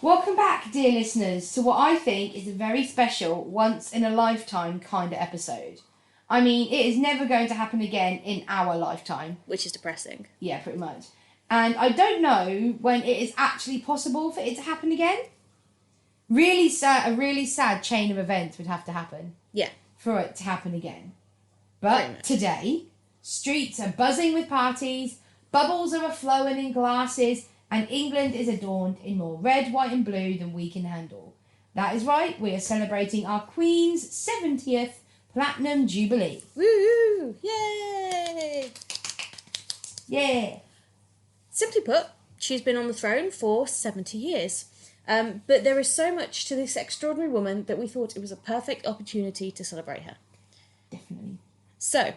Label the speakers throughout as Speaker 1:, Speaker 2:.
Speaker 1: Welcome back, dear listeners, to what I think is a very special, once-in-a-lifetime kind of episode. I mean, it is never going to happen again in our lifetime.
Speaker 2: Which is depressing.
Speaker 1: Yeah, pretty much. And I don't know when it is actually possible for it to happen again. Really sad, a really sad chain of events would have to happen.
Speaker 2: Yeah.
Speaker 1: For it to happen again. But today, streets are buzzing with parties, bubbles are flowing in glasses, and England is adorned in more red, white and blue than we can handle. That is right, we are celebrating our Queen's 70th Platinum Jubilee.
Speaker 2: Woo! Yay!
Speaker 1: Yeah.
Speaker 2: Simply put, she's been on the throne for 70 years. But there is so much to this extraordinary woman that we thought it was a perfect opportunity to celebrate her.
Speaker 1: Definitely.
Speaker 2: So,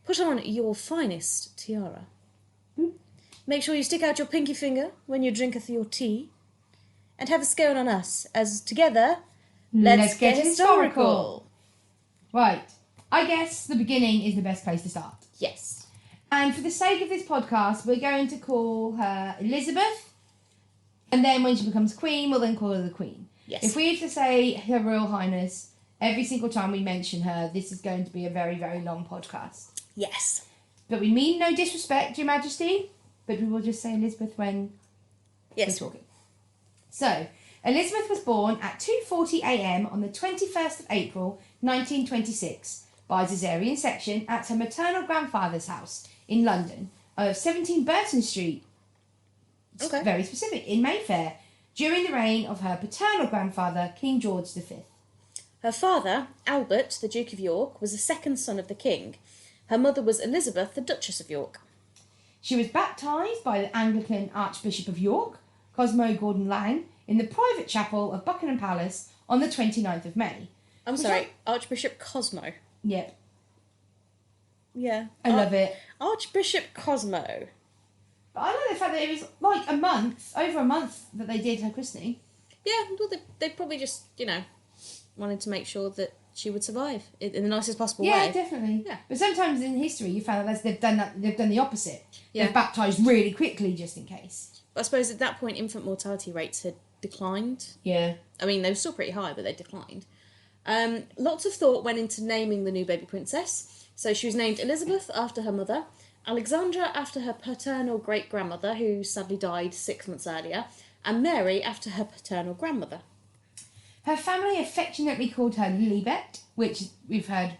Speaker 2: put on your finest tiara. Make sure you stick out your pinky finger when you drinketh your tea. And have a scone on us, as together, let's get historical.
Speaker 1: Right. I guess the beginning is the best place to start.
Speaker 2: Yes.
Speaker 1: And for the sake of this podcast, we're going to call her Elizabeth. And then when she becomes Queen, we'll then call her the Queen.
Speaker 2: Yes.
Speaker 1: If we have to say Her Royal Highness every single time we mention her, this is going to be a very, very long podcast.
Speaker 2: Yes.
Speaker 1: But we mean no disrespect, Your Majesty. But we will just say Elizabeth when we're talking. So, Elizabeth was born at 2:40 a.m. on the 21st of April, 1926, by caesarean section at her maternal grandfather's house in London of 17 Burton Street.
Speaker 2: Okay.
Speaker 1: Very specific, in Mayfair, during the reign of her paternal grandfather, King George V.
Speaker 2: Her father, Albert, the Duke of York, was the second son of the king. Her mother was Elizabeth, the Duchess of York.
Speaker 1: She was baptised by the Anglican Archbishop of York, Cosmo Gordon Lang, in the private chapel of Buckingham Palace on the 29th of May.
Speaker 2: I'm sorry, Archbishop Cosmo.
Speaker 1: Yep.
Speaker 2: Yeah.
Speaker 1: I love it.
Speaker 2: Archbishop Cosmo.
Speaker 1: But I like the fact that it was like over a month that they did her christening.
Speaker 2: Yeah, well, they probably just, wanted to make sure that she would survive in the nicest possible way.
Speaker 1: Yeah, definitely.
Speaker 2: Yeah.
Speaker 1: But sometimes in history you found that they've done the opposite.
Speaker 2: Yeah.
Speaker 1: They've baptised really quickly just in case.
Speaker 2: But I suppose at that point infant mortality rates had declined.
Speaker 1: Yeah.
Speaker 2: I mean, they were still pretty high, but they declined. Lots of thought went into naming the new baby princess. So she was named Elizabeth after her mother, Alexandra after her paternal great-grandmother, who sadly died 6 months earlier, and Mary after her paternal grandmother.
Speaker 1: Her family affectionately called her Lilibet, which we've heard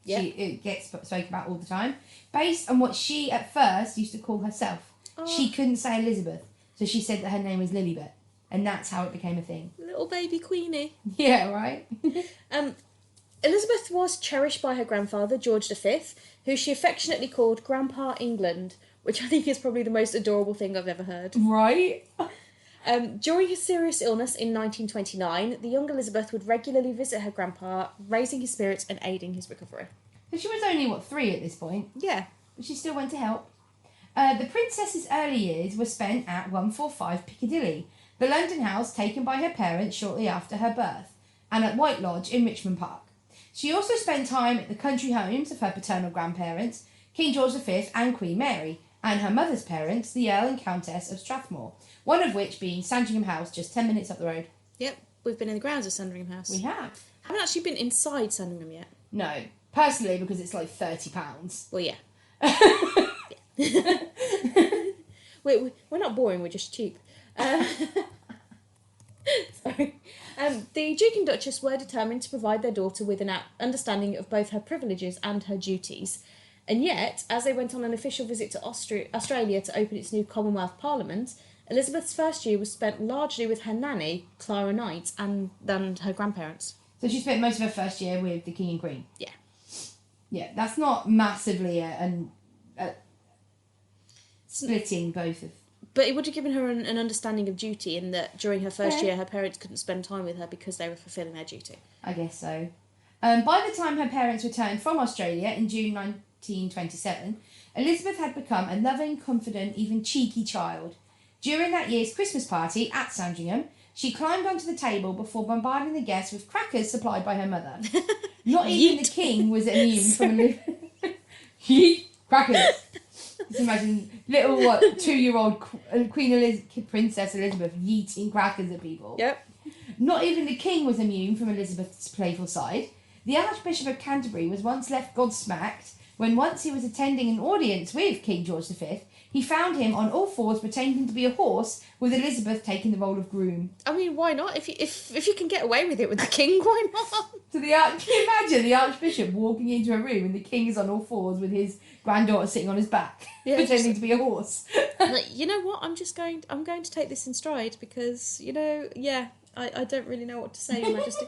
Speaker 1: it gets spoken about all the time, based on what she at first used to call herself. Oh. She couldn't say Elizabeth, so she said that her name was Lilibet, and that's how it became a thing.
Speaker 2: Little baby Queenie.
Speaker 1: Yeah, right?
Speaker 2: Elizabeth was cherished by her grandfather, George V, who she affectionately called Grandpa England, which I think is probably the most adorable thing I've ever heard.
Speaker 1: Right?
Speaker 2: During his serious illness in 1929, the young Elizabeth would regularly visit her grandpa, raising his spirits and aiding his recovery.
Speaker 1: So she was only, 3 at this point?
Speaker 2: Yeah.
Speaker 1: But she still went to help. The princess's early years were spent at 145 Piccadilly, the London house taken by her parents shortly after her birth, and at White Lodge in Richmond Park. She also spent time at the country homes of her paternal grandparents, King George V and Queen Mary, and her mother's parents, the Earl and Countess of Strathmore, one of which being Sandringham House, just 10 minutes up the road.
Speaker 2: Yep, we've been in the grounds of Sandringham House.
Speaker 1: We have.
Speaker 2: I haven't actually been inside Sandringham yet.
Speaker 1: No, personally, because it's like £30.
Speaker 2: Well, yeah. We're not boring, we're just cheap. Sorry. The Duke and Duchess were determined to provide their daughter with an understanding of both her privileges and her duties. And yet, as they went on an official visit to Australia to open its new Commonwealth Parliament, Elizabeth's first year was spent largely with her nanny, Clara Knight, and her grandparents.
Speaker 1: So she spent most of her first year with the King and Queen?
Speaker 2: Yeah.
Speaker 1: Yeah, that's not massively splitting both of...
Speaker 2: But it would have given her an understanding of duty in that during her first year, her parents couldn't spend time with her because they were fulfilling their duty.
Speaker 1: I guess so. By the time her parents returned from Australia in June 1927, Elizabeth had become a loving, confident, even cheeky child. During that year's Christmas party at Sandringham, she climbed onto the table before bombarding the guests with crackers supplied by her mother. Not even the king was immune from... Yeet! Crackers! Just imagine little 2-year-old Princess Elizabeth yeeting crackers at people.
Speaker 2: Yep.
Speaker 1: Not even the king was immune from Elizabeth's playful side. The Archbishop of Canterbury was once left gobsmacked when once he was attending an audience with King George V, he found him on all fours pretending to be a horse, with Elizabeth taking the role of groom.
Speaker 2: I mean, why not? If you can get away with it with the king, why not?
Speaker 1: So can you imagine the Archbishop walking into a room and the king is on all fours with his granddaughter sitting on his back, pretending to be a horse?
Speaker 2: Like, you know what? I'm going to take this in stride because, I don't really know what to say, Your Majesty.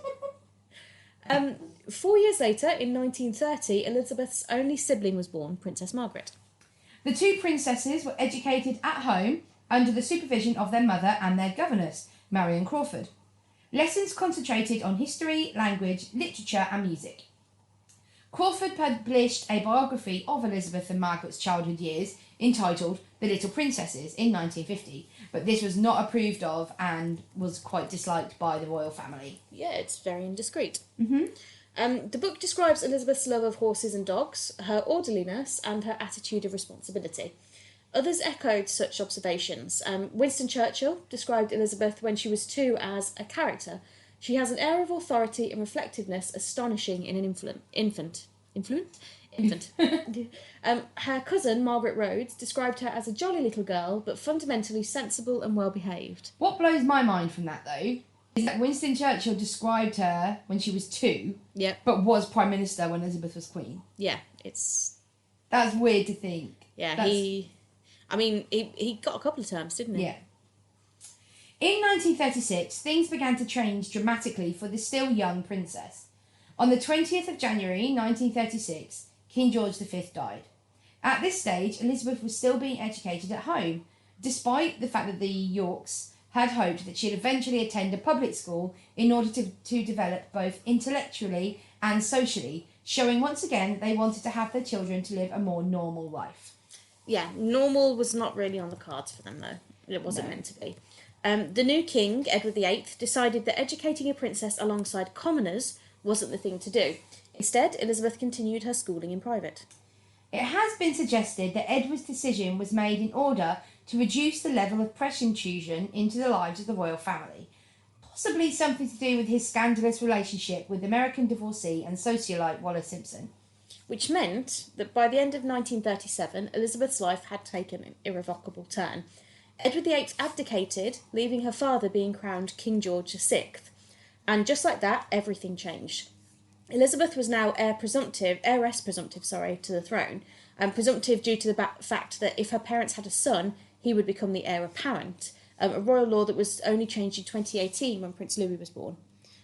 Speaker 2: 4 years later, in 1930, Elizabeth's only sibling was born, Princess Margaret.
Speaker 1: The two princesses were educated at home under the supervision of their mother and their governess, Marion Crawford. Lessons concentrated on history, language, literature and music. Crawford published a biography of Elizabeth and Margaret's childhood years entitled The Little Princesses in 1950, but this was not approved of and was quite disliked by the royal family.
Speaker 2: Yeah, it's very indiscreet.
Speaker 1: Mm-hmm.
Speaker 2: The book describes Elizabeth's love of horses and dogs, her orderliness, and her attitude of responsibility. Others echoed such observations. Winston Churchill described Elizabeth when she was 2 as a character. She has an air of authority and reflectiveness astonishing in an infant. Her cousin, Margaret Rhodes, described her as a jolly little girl, but fundamentally sensible and well-behaved.
Speaker 1: What blows my mind from that, though, is that Winston Churchill described her when she was 2, but was Prime Minister when Elizabeth was Queen.
Speaker 2: Yeah, it's...
Speaker 1: That's weird to think.
Speaker 2: Yeah, he got a couple of terms, didn't he?
Speaker 1: Yeah. In 1936, things began to change dramatically for the still young princess. On the 20th of January 1936, King George V died. At this stage, Elizabeth was still being educated at home, despite the fact that the Yorks had hoped that she'd eventually attend a public school in order to develop both intellectually and socially, showing once again that they wanted to have their children to live a more normal life.
Speaker 2: Yeah, normal was not really on the cards for them, though. It wasn't meant to be. The new king, Edward VIII, decided that educating a princess alongside commoners wasn't the thing to do. Instead, Elizabeth continued her schooling in private.
Speaker 1: It has been suggested that Edward's decision was made in order to reduce the level of press intrusion into the lives of the royal family, possibly something to do with his scandalous relationship with American divorcee and socialite Wallace Simpson.
Speaker 2: Which meant that by the end of 1937, Elizabeth's life had taken an irrevocable turn. Edward VIII abdicated, leaving her father being crowned King George VI. And just like that, everything changed. Elizabeth was now heiress presumptive to the throne, and presumptive due to the fact that if her parents had a son, he would become the heir apparent, a royal law that was only changed in 2018 when Prince Louis was born.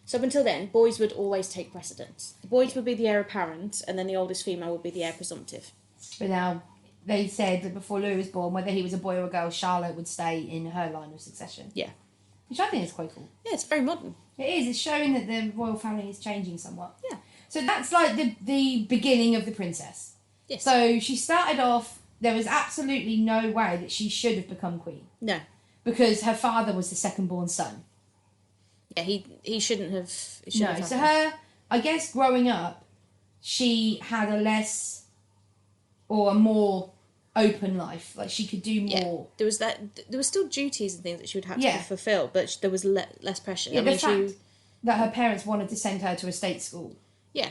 Speaker 2: So up until then, boys would always take precedence. The boys would be the heir apparent, and then the oldest female would be the heir presumptive.
Speaker 1: But now, they said that before Louis was born, whether he was a boy or a girl, Charlotte would stay in her line of succession.
Speaker 2: Yeah.
Speaker 1: Which I think is quite cool.
Speaker 2: Yeah, it's very modern.
Speaker 1: It is. It's showing that the royal family is changing somewhat.
Speaker 2: Yeah.
Speaker 1: So that's like the beginning of the princess.
Speaker 2: Yes.
Speaker 1: So she started off, there was absolutely no way that she should have become queen.
Speaker 2: No.
Speaker 1: Because her father was the second born son.
Speaker 2: Yeah, he shouldn't have...
Speaker 1: So her, I guess growing up, she had a less or a more open life. Like she could do more.
Speaker 2: There was still duties and things that she would have to fulfil, but there was less pressure.
Speaker 1: Yeah, the fact that her parents wanted to send her to a state school.
Speaker 2: Yeah.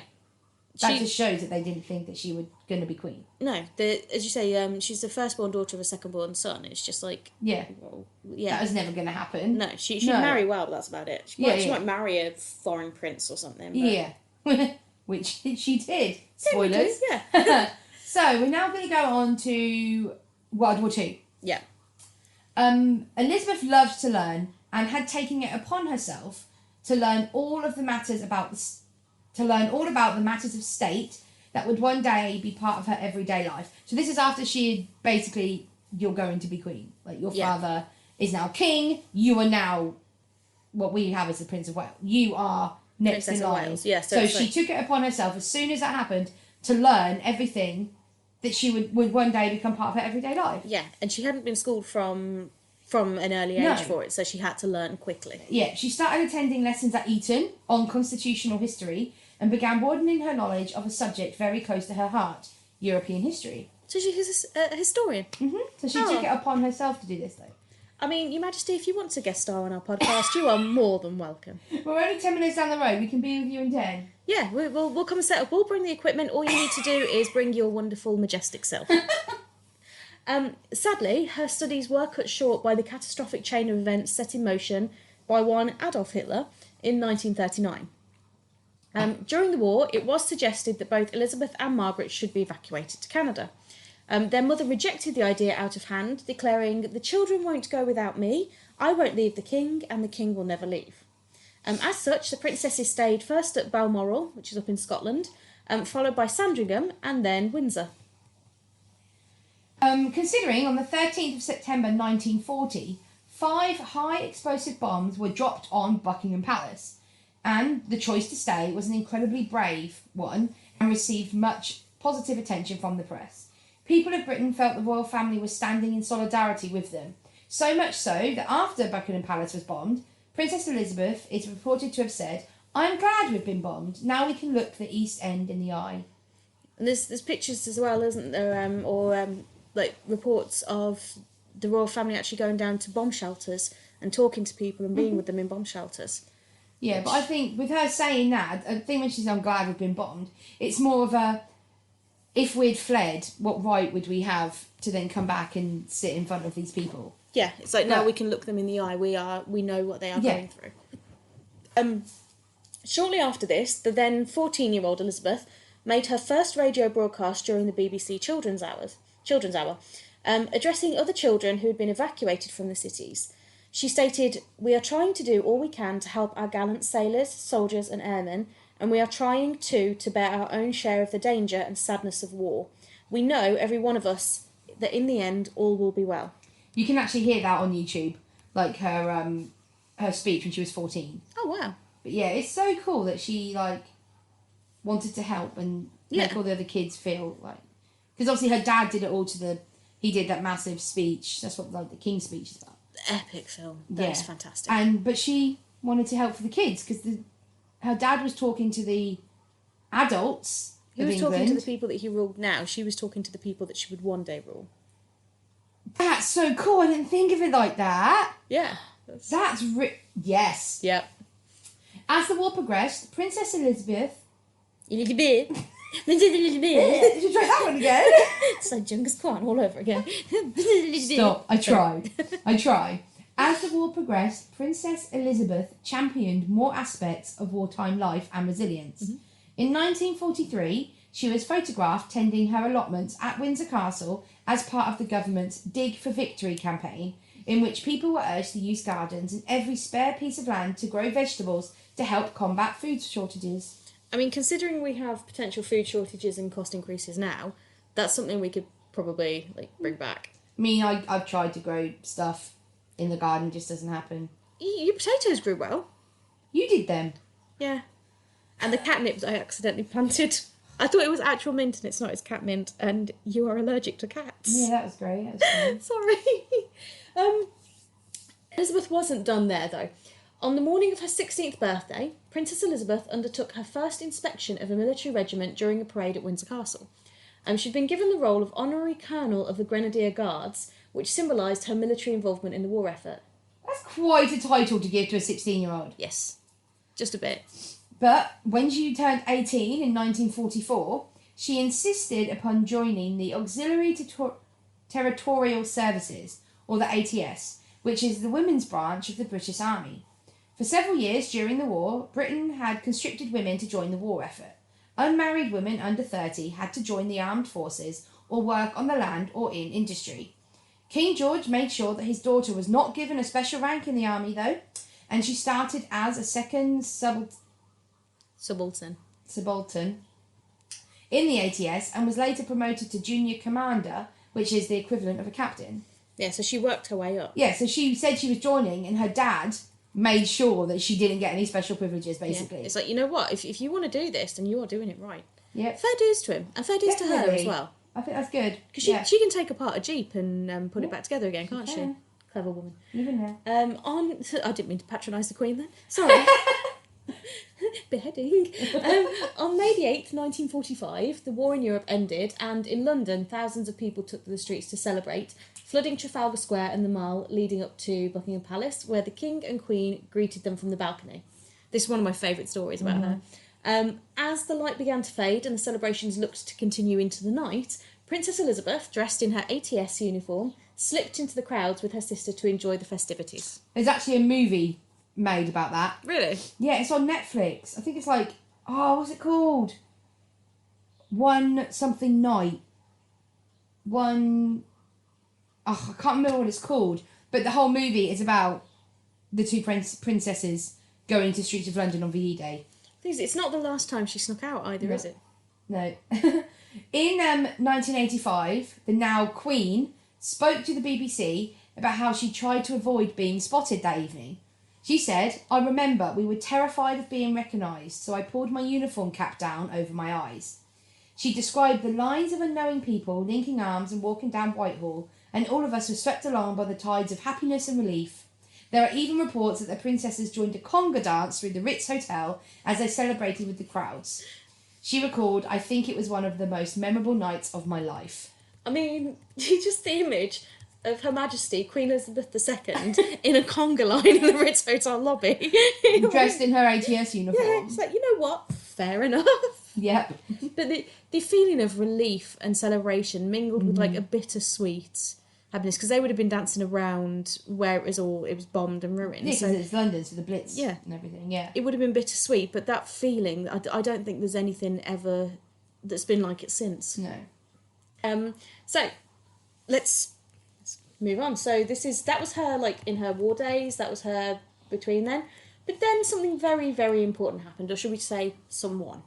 Speaker 1: That just shows that they didn't think that she was going to be queen.
Speaker 2: No, as you say, she's the firstborn daughter of a second-born son. It's just like...
Speaker 1: Yeah.
Speaker 2: Well, yeah.
Speaker 1: That was never going to happen.
Speaker 2: No, she'd marry well, but that's about it. She might marry a foreign prince or something. But...
Speaker 1: Yeah. Which she did. Spoilers.
Speaker 2: Yeah.
Speaker 1: So, we're now going to go on to World War II.
Speaker 2: Yeah.
Speaker 1: Elizabeth loved to learn and had taken it upon herself to learn all of the matters about the matters of state that would one day be part of her everyday life. So this is after she had basically, you're going to be queen. Like your father is now king. You are now what we have as the Prince of Wales. You are next
Speaker 2: Princess
Speaker 1: in line.
Speaker 2: of Wales. Yeah,
Speaker 1: so she took it upon herself as soon as that happened to learn everything that she would one day become part of her everyday life.
Speaker 2: Yeah, and she hadn't been schooled from an early age for it, so she had to learn quickly.
Speaker 1: Yeah, she started attending lessons at Eton on constitutional history and began broadening her knowledge of a subject very close to her heart, European history.
Speaker 2: So she's a historian.
Speaker 1: So she took it upon herself to do this, though.
Speaker 2: I mean, Your Majesty, if you want to guest star on our podcast, you are more than welcome.
Speaker 1: We're only 10 minutes down the road. We can be with you in 10.
Speaker 2: Yeah, we'll come and set up. We'll bring the equipment. All you need to do is bring your wonderful, majestic self. Sadly, her studies were cut short by the catastrophic chain of events set in motion by one Adolf Hitler in 1939. During the war, it was suggested that both Elizabeth and Margaret should be evacuated to Canada. Their mother rejected the idea out of hand, declaring, "The children won't go without me, I won't leave the king, and the king will never leave." As such, the princesses stayed first at Balmoral, which is up in Scotland, followed by Sandringham, and then Windsor.
Speaker 1: Considering on the 13th of September 1940, 5 high-explosive bombs were dropped on Buckingham Palace, and the choice to stay was an incredibly brave one and received much positive attention from the press. People of Britain felt the royal family was standing in solidarity with them, so much so that after Buckingham Palace was bombed, Princess Elizabeth is reported to have said, "I'm glad we've been bombed, now we can look the East End in the eye."
Speaker 2: And there's pictures as well, isn't there, like reports of the royal family actually going down to bomb shelters and talking to people and being with them in bomb shelters.
Speaker 1: Yeah, but I think with her saying that, I think when she's "I'm glad we've been bombed," it's more of a, if we'd fled, what right would we have to then come back and sit in front of these people?
Speaker 2: Yeah, it's like now we can look them in the eye. We know what they are going through. Shortly after this, the then 14-year-old Elizabeth made her first radio broadcast during the BBC Children's Hour, addressing other children who had been evacuated from the cities. She stated, "We are trying to do all we can to help our gallant sailors, soldiers and airmen, and we are trying too to bear our own share of the danger and sadness of war. We know, every one of us, that in the end all will be well."
Speaker 1: You can actually hear that on YouTube, like her speech when she was 14.
Speaker 2: Oh, wow.
Speaker 1: But yeah, it's so cool that she wanted to help and make all the other kids feel like, because obviously her dad did it all he did that massive speech. That's what the King's speech is about.
Speaker 2: Epic film. That's fantastic.
Speaker 1: But she wanted to help for the kids because her dad was talking to the adults.
Speaker 2: He was talking to the people that he ruled now. She was talking to the people that she would one day rule.
Speaker 1: That's so cool. I didn't think of it like that.
Speaker 2: Yeah.
Speaker 1: That's yes.
Speaker 2: Yep.
Speaker 1: As the war progressed, Princess Elizabeth.
Speaker 2: Elizabeth.
Speaker 1: Did you try that one again?
Speaker 2: It's like Genghis Khan all over again.
Speaker 1: Stop. I try. As the war progressed, Princess Elizabeth championed more aspects of wartime life and resilience. Mm-hmm. In 1943, she was photographed tending her allotments at Windsor Castle as part of the government's Dig for Victory campaign, in which people were urged to use gardens and every spare piece of land to grow vegetables to help combat food shortages.
Speaker 2: I mean, considering we have potential food shortages and cost increases now, that's something we could probably bring back.
Speaker 1: I mean, I've tried to grow stuff in the garden, it just doesn't happen.
Speaker 2: Your potatoes grew well.
Speaker 1: You did them.
Speaker 2: Yeah. And the catnip I accidentally planted. I thought it was actual mint and it's not, it's cat mint, and you are allergic to cats.
Speaker 1: Yeah, that was great. That was fun.
Speaker 2: Sorry. Elizabeth wasn't done there, though. On the morning of her 16th birthday, Princess Elizabeth undertook her first inspection of a military regiment during a parade at Windsor Castle. She'd been given the role of Honorary Colonel of the Grenadier Guards, which symbolised her military involvement in the war effort.
Speaker 1: That's quite a title to give to a 16-year-old.
Speaker 2: Yes, just a bit.
Speaker 1: But when she turned 18 in 1944, she insisted upon joining the Auxiliary Territorial Services, or the ATS, which is the women's branch of the British Army. For several years during the war, Britain had conscripted women to join the war effort. Unmarried women under 30 had to join the armed forces or work on the land or in industry. King George made sure that his daughter was not given a special rank in the army, though, and she started as a second subaltern in the ATS and was later promoted to junior commander, which is the equivalent of a captain.
Speaker 2: Yeah, so she worked her way up.
Speaker 1: Yeah, so she said she was joining, and her dad made sure that she didn't get any special privileges, basically.
Speaker 2: Yeah. It's like, you know what, if you want to do this, then you are doing it right.
Speaker 1: Yeah.
Speaker 2: Fair dues to him, and fair dues to her as well.
Speaker 1: I think that's good.
Speaker 2: Because she can take apart a Jeep and put it back together again, can't she? Clever woman.
Speaker 1: Even her.
Speaker 2: I didn't mean to patronise the Queen then. Sorry. Beheading. On May the 8th, 1945, the war in Europe ended, and in London, thousands of people took to the streets to celebrate, flooding Trafalgar Square and the Mall leading up to Buckingham Palace, where the King and Queen greeted them from the balcony. This is one of my favourite stories about her. As the light began to fade and the celebrations looked to continue into the night, Princess Elizabeth, dressed in her ATS uniform, slipped into the crowds with her sister to enjoy the festivities.
Speaker 1: There's actually a movie made about that.
Speaker 2: Really?
Speaker 1: Yeah, it's on Netflix. I think it's like, what's it called? One something night. I can't remember what it's called. But the whole movie is about the two princesses going to streets of London on VE Day.
Speaker 2: It's not the last time she snuck out either,
Speaker 1: No.
Speaker 2: is it?
Speaker 1: No. In 1985, the now Queen spoke to the BBC about how she tried to avoid being spotted that evening. She said, "I remember we were terrified of being recognised, so I pulled my uniform cap down over my eyes." She described the lines of unknowing people linking arms and walking down Whitehall, and all of us were swept along by the tides of happiness and relief. There are even reports that the princesses joined a conga dance through the Ritz Hotel as they celebrated with the crowds. She recalled, "I think it was one of the most memorable nights of my life."
Speaker 2: I mean, just the image of Her Majesty, Queen Elizabeth II, in a conga line in the Ritz Hotel lobby.
Speaker 1: Dressed in her ATS uniform.
Speaker 2: Yeah, it's like, you know what? Fair enough.
Speaker 1: Yep.
Speaker 2: But the feeling of relief and celebration mingled with like a bittersweet happiness, because they would have been dancing around where it was bombed and ruined.
Speaker 1: Yeah, because it's London, so the Blitz
Speaker 2: and
Speaker 1: everything, yeah.
Speaker 2: It would have been bittersweet, but that feeling, I don't think there's anything ever that's been like it since.
Speaker 1: No.
Speaker 2: So let's move on. So that was her like in her war days, that was her between then. But then something very, very important happened, or should we say someone?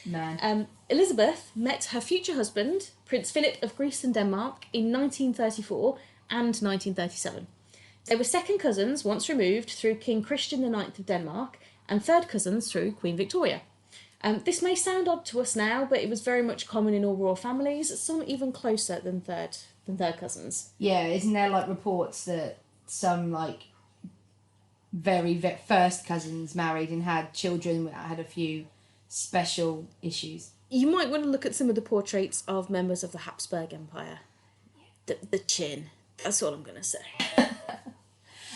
Speaker 1: Man.
Speaker 2: Elizabeth met her future husband, Prince Philip of Greece and Denmark, in 1934 and 1937. They were second cousins, once removed, through King Christian IX of Denmark, and third cousins through Queen Victoria. This may sound odd to us now, but it was very much common in all royal families, some even closer than third cousins.
Speaker 1: Yeah, isn't there like reports that some like very first cousins married and had children that had a few special issues?
Speaker 2: You might want to look at some of the portraits of members of the Habsburg Empire. The chin. That's all I'm going to say.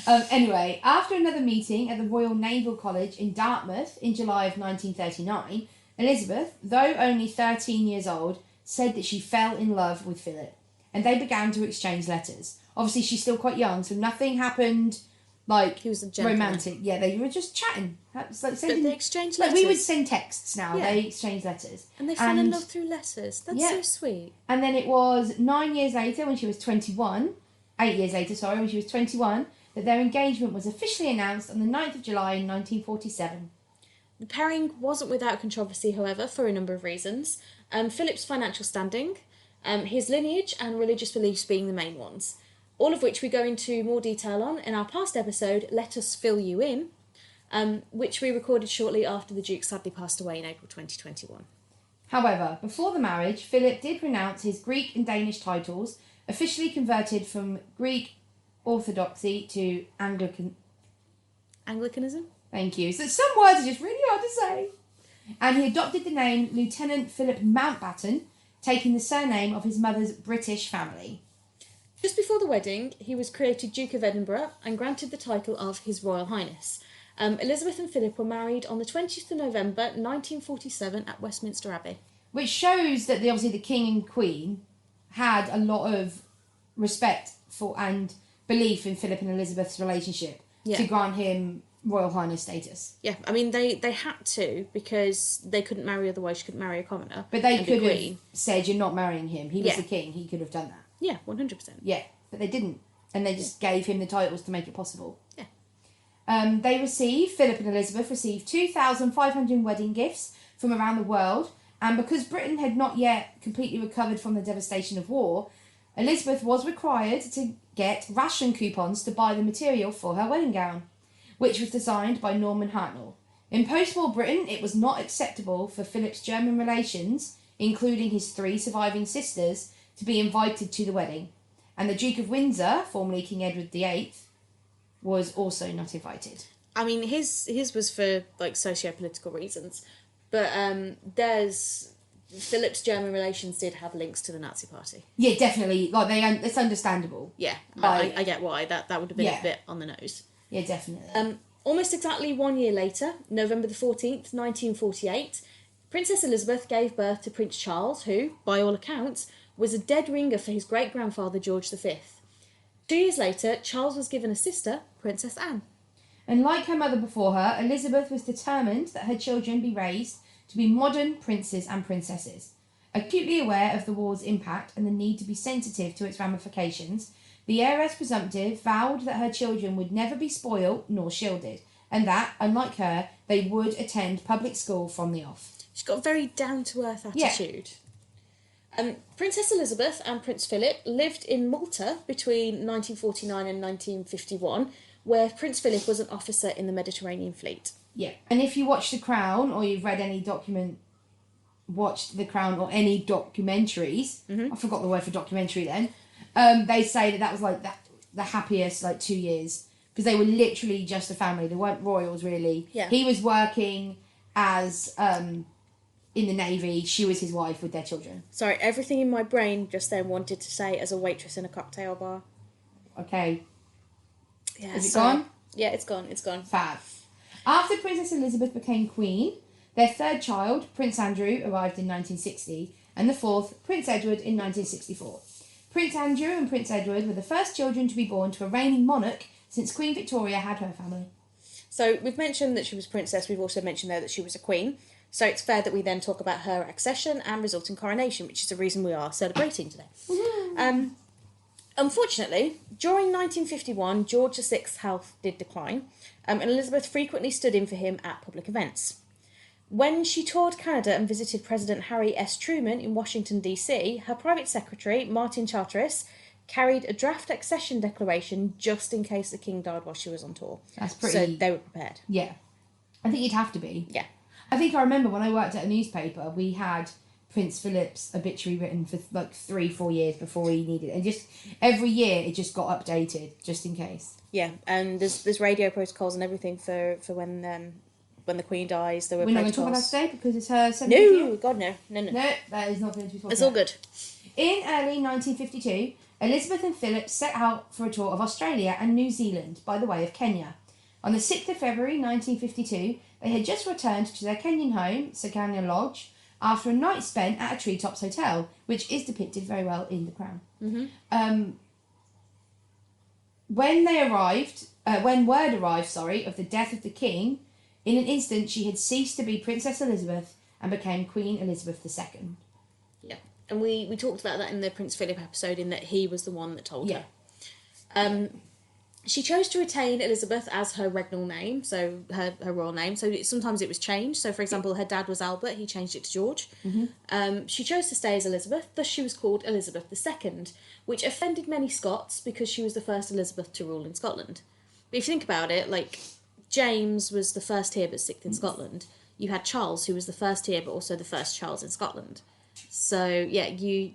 Speaker 1: Anyway, after another meeting at the Royal Naval College in Dartmouth in July of 1939, Elizabeth, though only 13 years old, said that she fell in love with Philip, and they began to exchange letters. Obviously, she's still quite young, so nothing happened like
Speaker 2: he was a gentleman.
Speaker 1: Romantic. Yeah, they were just chatting. It's like
Speaker 2: But they exchanged letters.
Speaker 1: Like we would send texts now.
Speaker 2: Yeah.
Speaker 1: They exchanged letters.
Speaker 2: And they fell in love through letters. That's so sweet.
Speaker 1: And then it was 9 years later, when she was 21, 8 years later, sorry, when she was 21, that their engagement was officially announced on the 9th of July in 1947.
Speaker 2: The pairing wasn't without controversy, however, for a number of reasons. Philip's financial standing, his lineage and religious beliefs being the main ones. All of which we go into more detail on in our past episode, Let Us Fill You In, which we recorded shortly after the Duke sadly passed away in April 2021.
Speaker 1: However, before the marriage, Philip did renounce his Greek and Danish titles, officially converted from Greek Orthodoxy to
Speaker 2: Anglicanism?
Speaker 1: Thank you. So some words are just really hard to say. And he adopted the name Lieutenant Philip Mountbatten, taking the surname of his mother's British family.
Speaker 2: Just before the wedding, he was created Duke of Edinburgh and granted the title of His Royal Highness. Elizabeth and Philip were married on the 20th of November 1947 at Westminster Abbey. Which
Speaker 1: shows that obviously the King and Queen had a lot of respect for and belief in Philip and Elizabeth's relationship to grant him Royal Highness status.
Speaker 2: Yeah, I mean, they had to, because they couldn't marry otherwise, she couldn't marry a commoner.
Speaker 1: But they could have said, you're not marrying him. He was the king. He could have done that.
Speaker 2: Yeah, 100%.
Speaker 1: Yeah, but they didn't. And they just gave him the titles to make it possible.
Speaker 2: Yeah.
Speaker 1: Philip and Elizabeth received 2,500 wedding gifts from around the world. And because Britain had not yet completely recovered from the devastation of war, Elizabeth was required to get ration coupons to buy the material for her wedding gown, which was designed by Norman Hartnell. In post-war Britain, it was not acceptable for Philip's German relations, including his 3 surviving sisters, to be invited to the wedding. And the Duke of Windsor, formerly King Edward VIII, was also not invited.
Speaker 2: I mean, his was for like socio-political reasons, but there's Philip's German relations did have links to the Nazi Party.
Speaker 1: Yeah, definitely. Like it's understandable.
Speaker 2: Yeah,
Speaker 1: Like,
Speaker 2: I get why that would have been
Speaker 1: Yeah.
Speaker 2: a bit on the nose.
Speaker 1: Yeah, definitely.
Speaker 2: Almost exactly 1 year later, November the 14th, 1948, Princess Elizabeth gave birth to Prince Charles, who, by all accounts, was a dead ringer for his great-grandfather George V. 2 years later, Charles was given a sister, Princess Anne.
Speaker 1: And like her mother before her, Elizabeth was determined that her children be raised to be modern princes and princesses. Acutely aware of the war's impact and the need to be sensitive to its ramifications, the heiress presumptive vowed that her children would never be spoiled nor shielded, and that, unlike her, they would attend public school from the off.
Speaker 2: She's got a very down-to-earth attitude. Princess Elizabeth and Prince Philip lived in Malta between 1949 and 1951, where Prince Philip was an officer in the Mediterranean Fleet.
Speaker 1: Yeah. And if you watch The Crown, or you've read any watched The Crown or any documentaries, I forgot the word for documentary then, they say that was like the happiest 2 years, because they were literally just a family. They weren't royals really.
Speaker 2: Yeah.
Speaker 1: He was working as in the Navy, she was his wife with their children.
Speaker 2: Sorry, everything in my brain just then wanted to say as a waitress in a cocktail bar.
Speaker 1: Okay.
Speaker 2: Yeah,
Speaker 1: Is it gone?
Speaker 2: Yeah, it's gone.
Speaker 1: Fab. After Princess Elizabeth became queen, their third child, Prince Andrew, arrived in 1960, and the fourth, Prince Edward, in 1964. Prince Andrew and Prince Edward were the first children to be born to a reigning monarch since Queen Victoria had her family.
Speaker 2: So we've mentioned that she was a princess, we've also mentioned there that she was a queen, so it's fair that we then talk about her accession and resulting coronation, which is the reason we are celebrating today. Unfortunately, during 1951, George VI's health did decline, and Elizabeth frequently stood in for him at public events. When she toured Canada and visited President Harry S. Truman in Washington, D.C., her private secretary, Martin Charteris, carried a draft accession declaration just in case the king died while she was on tour.
Speaker 1: That's pretty...
Speaker 2: So they were prepared.
Speaker 1: Yeah. I think you'd have to be.
Speaker 2: Yeah.
Speaker 1: I think I remember when I worked at a newspaper, we had Prince Philip's obituary written for 3-4 years before he needed it. And just every year it just got updated, just in case.
Speaker 2: Yeah, and there's radio protocols and everything for when the Queen dies. There were
Speaker 1: We're not going to talk about that today because it's her 70th year?
Speaker 2: No, God, no.
Speaker 1: No, that is not going to be talked
Speaker 2: It's
Speaker 1: about.
Speaker 2: all good.
Speaker 1: In early 1952, Elizabeth and Philip set out for a tour of Australia and New Zealand by the way of Kenya. On the 6th of February 1952, they had just returned to their Kenyan home, Sagana Lodge, after a night spent at a Treetops Hotel, which is depicted very well in The Crown.
Speaker 2: Mm-hmm.
Speaker 1: When word arrived, of the death of the king, in an instant she had ceased to be Princess Elizabeth and became Queen Elizabeth II.
Speaker 2: Yeah, and we talked about that in the Prince Philip episode, in that he was the one that told
Speaker 1: Yeah.
Speaker 2: her. She chose to retain Elizabeth as her regnal name, so her royal name. So sometimes it was changed. So, for example, her dad was Albert, he changed it to George.
Speaker 1: Mm-hmm.
Speaker 2: She chose to stay as Elizabeth, thus she was called Elizabeth II, which offended many Scots because she was the first Elizabeth to rule in Scotland. But if you think about it, like, James was the first here but sixth in Scotland. You had Charles, who was the first here but also the first Charles in Scotland. So yeah,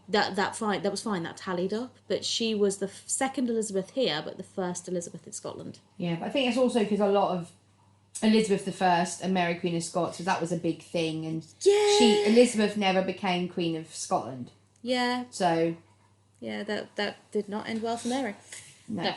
Speaker 2: that was fine. That tallied up. But she was the second Elizabeth here, but the first Elizabeth in Scotland.
Speaker 1: Yeah, but I think it's also because a lot of Elizabeth I and Mary Queen of Scots, that was a big thing, and Elizabeth never became Queen of Scotland.
Speaker 2: Yeah.
Speaker 1: So.
Speaker 2: Yeah, that did not end well for Mary.
Speaker 1: No.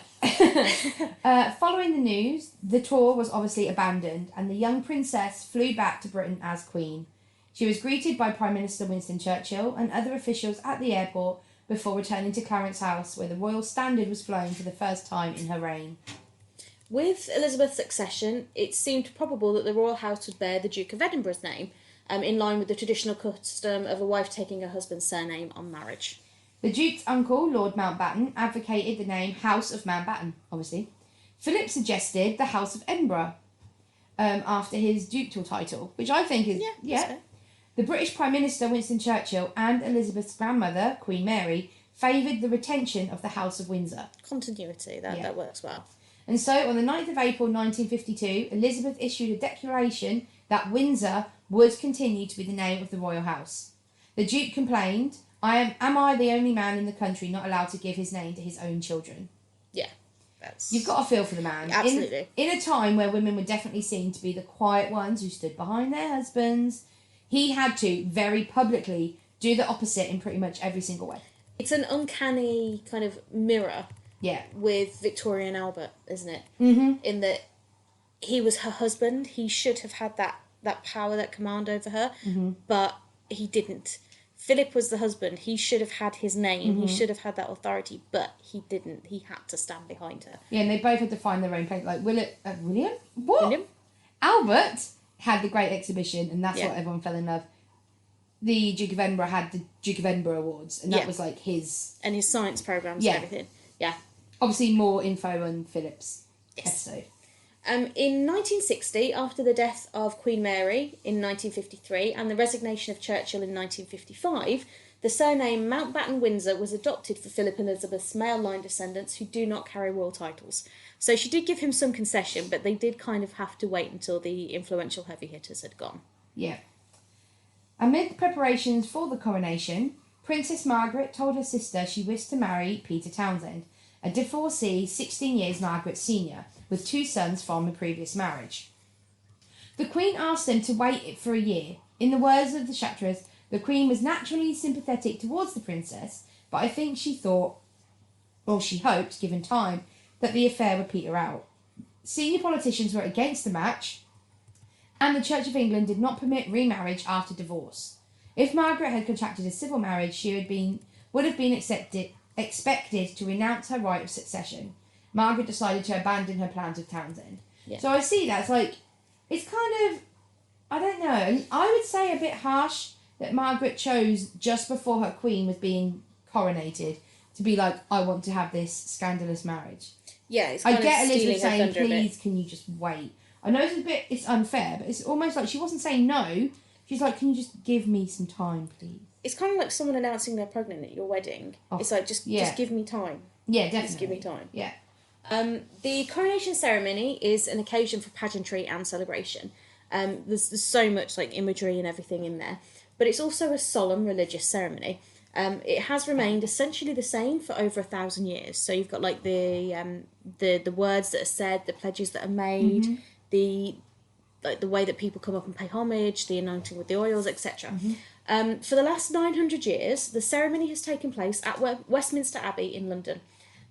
Speaker 1: Following the news, the tour was obviously abandoned, and the young princess flew back to Britain as Queen. She was greeted by Prime Minister Winston Churchill and other officials at the airport before returning to Clarence House, where the royal standard was flown for the first time in her reign.
Speaker 2: With Elizabeth's accession, it seemed probable that the royal house would bear the Duke of Edinburgh's name, in line with the traditional custom of a wife taking her husband's surname on marriage.
Speaker 1: The Duke's uncle, Lord Mountbatten, advocated the name House of Mountbatten, obviously. Philip suggested the House of Edinburgh, after his ducal title, which I think is...
Speaker 2: Yeah.
Speaker 1: The British Prime Minister Winston Churchill and Elizabeth's grandmother, Queen Mary, favoured the retention of the House of Windsor.
Speaker 2: Continuity, that works well.
Speaker 1: And so, on the 9th of April 1952, Elizabeth issued a declaration that Windsor would continue to be the name of the royal house. The Duke complained, Am I the only man in the country not allowed to give his name to his own children?
Speaker 2: Yeah.
Speaker 1: You've got to feel for the man.
Speaker 2: Absolutely.
Speaker 1: In a time where women were definitely seen to be the quiet ones who stood behind their husbands, he had to very publicly do the opposite in pretty much every single way.
Speaker 2: It's an uncanny kind of mirror.
Speaker 1: Yeah.
Speaker 2: With Victoria and Albert, isn't it?
Speaker 1: Mm-hmm.
Speaker 2: In that he was her husband. He should have had that power, that command over her, but he didn't. Philip was the husband. He should have had his name. He should have had that authority, but he didn't. He had to stand behind her.
Speaker 1: Yeah, and they both had to find their own place. Like William? What?
Speaker 2: William?
Speaker 1: Albert had the Great Exhibition, and that's
Speaker 2: Yeah.
Speaker 1: what everyone fell in love. The Duke of Edinburgh had the Duke of Edinburgh Awards, and that was like his...
Speaker 2: And his science programmes and everything. Yeah.
Speaker 1: Obviously, more info on Philip's episode.
Speaker 2: In 1960, after the death of Queen Mary in 1953 and the resignation of Churchill in 1955, the surname Mountbatten-Windsor was adopted for Philip Elizabeth's male line descendants who do not carry royal titles. So she did give him some concession, but they did kind of have to wait until the influential heavy hitters had gone.
Speaker 1: Yeah. Amid the preparations for the coronation, Princess Margaret told her sister she wished to marry Peter Townsend, a divorcee 16 years Margaret's senior, with 2 sons from a previous marriage. The Queen asked them to wait for a year. In the words of the chapters, the Queen was naturally sympathetic towards the princess, but I think she thought, or she hoped, given time, that the affair would peter out. Senior politicians were against the match, and the Church of England did not permit remarriage after divorce. If Margaret had contracted a civil marriage, she would have been expected to renounce her right of succession. Margaret decided to abandon her plans with Townsend.
Speaker 2: Yeah.
Speaker 1: So I see that. It's kind of, I don't know, I would say a bit harsh that Margaret chose just before her queen was being coronated to be like, I want to have this scandalous marriage.
Speaker 2: Yeah, it's kind
Speaker 1: I get Elizabeth saying,
Speaker 2: thunder
Speaker 1: please, can you just wait? I know it's unfair, but it's almost like she wasn't saying no. She's like, can you just give me some time, please?
Speaker 2: It's kind of like someone announcing they're pregnant at your wedding. Oh, it's like, just give me time.
Speaker 1: Yeah, definitely.
Speaker 2: Just give me time.
Speaker 1: Yeah.
Speaker 2: The coronation ceremony is an occasion for pageantry and celebration. There's so much like imagery and everything in there, but it's also a solemn religious ceremony. It has remained essentially the same for over 1,000 years. So you've got like the words that are said, the pledges that are made, the way that people come up and pay homage, the anointing with the oils, etc. For the last 900 years, the ceremony has taken place at Westminster Abbey in London.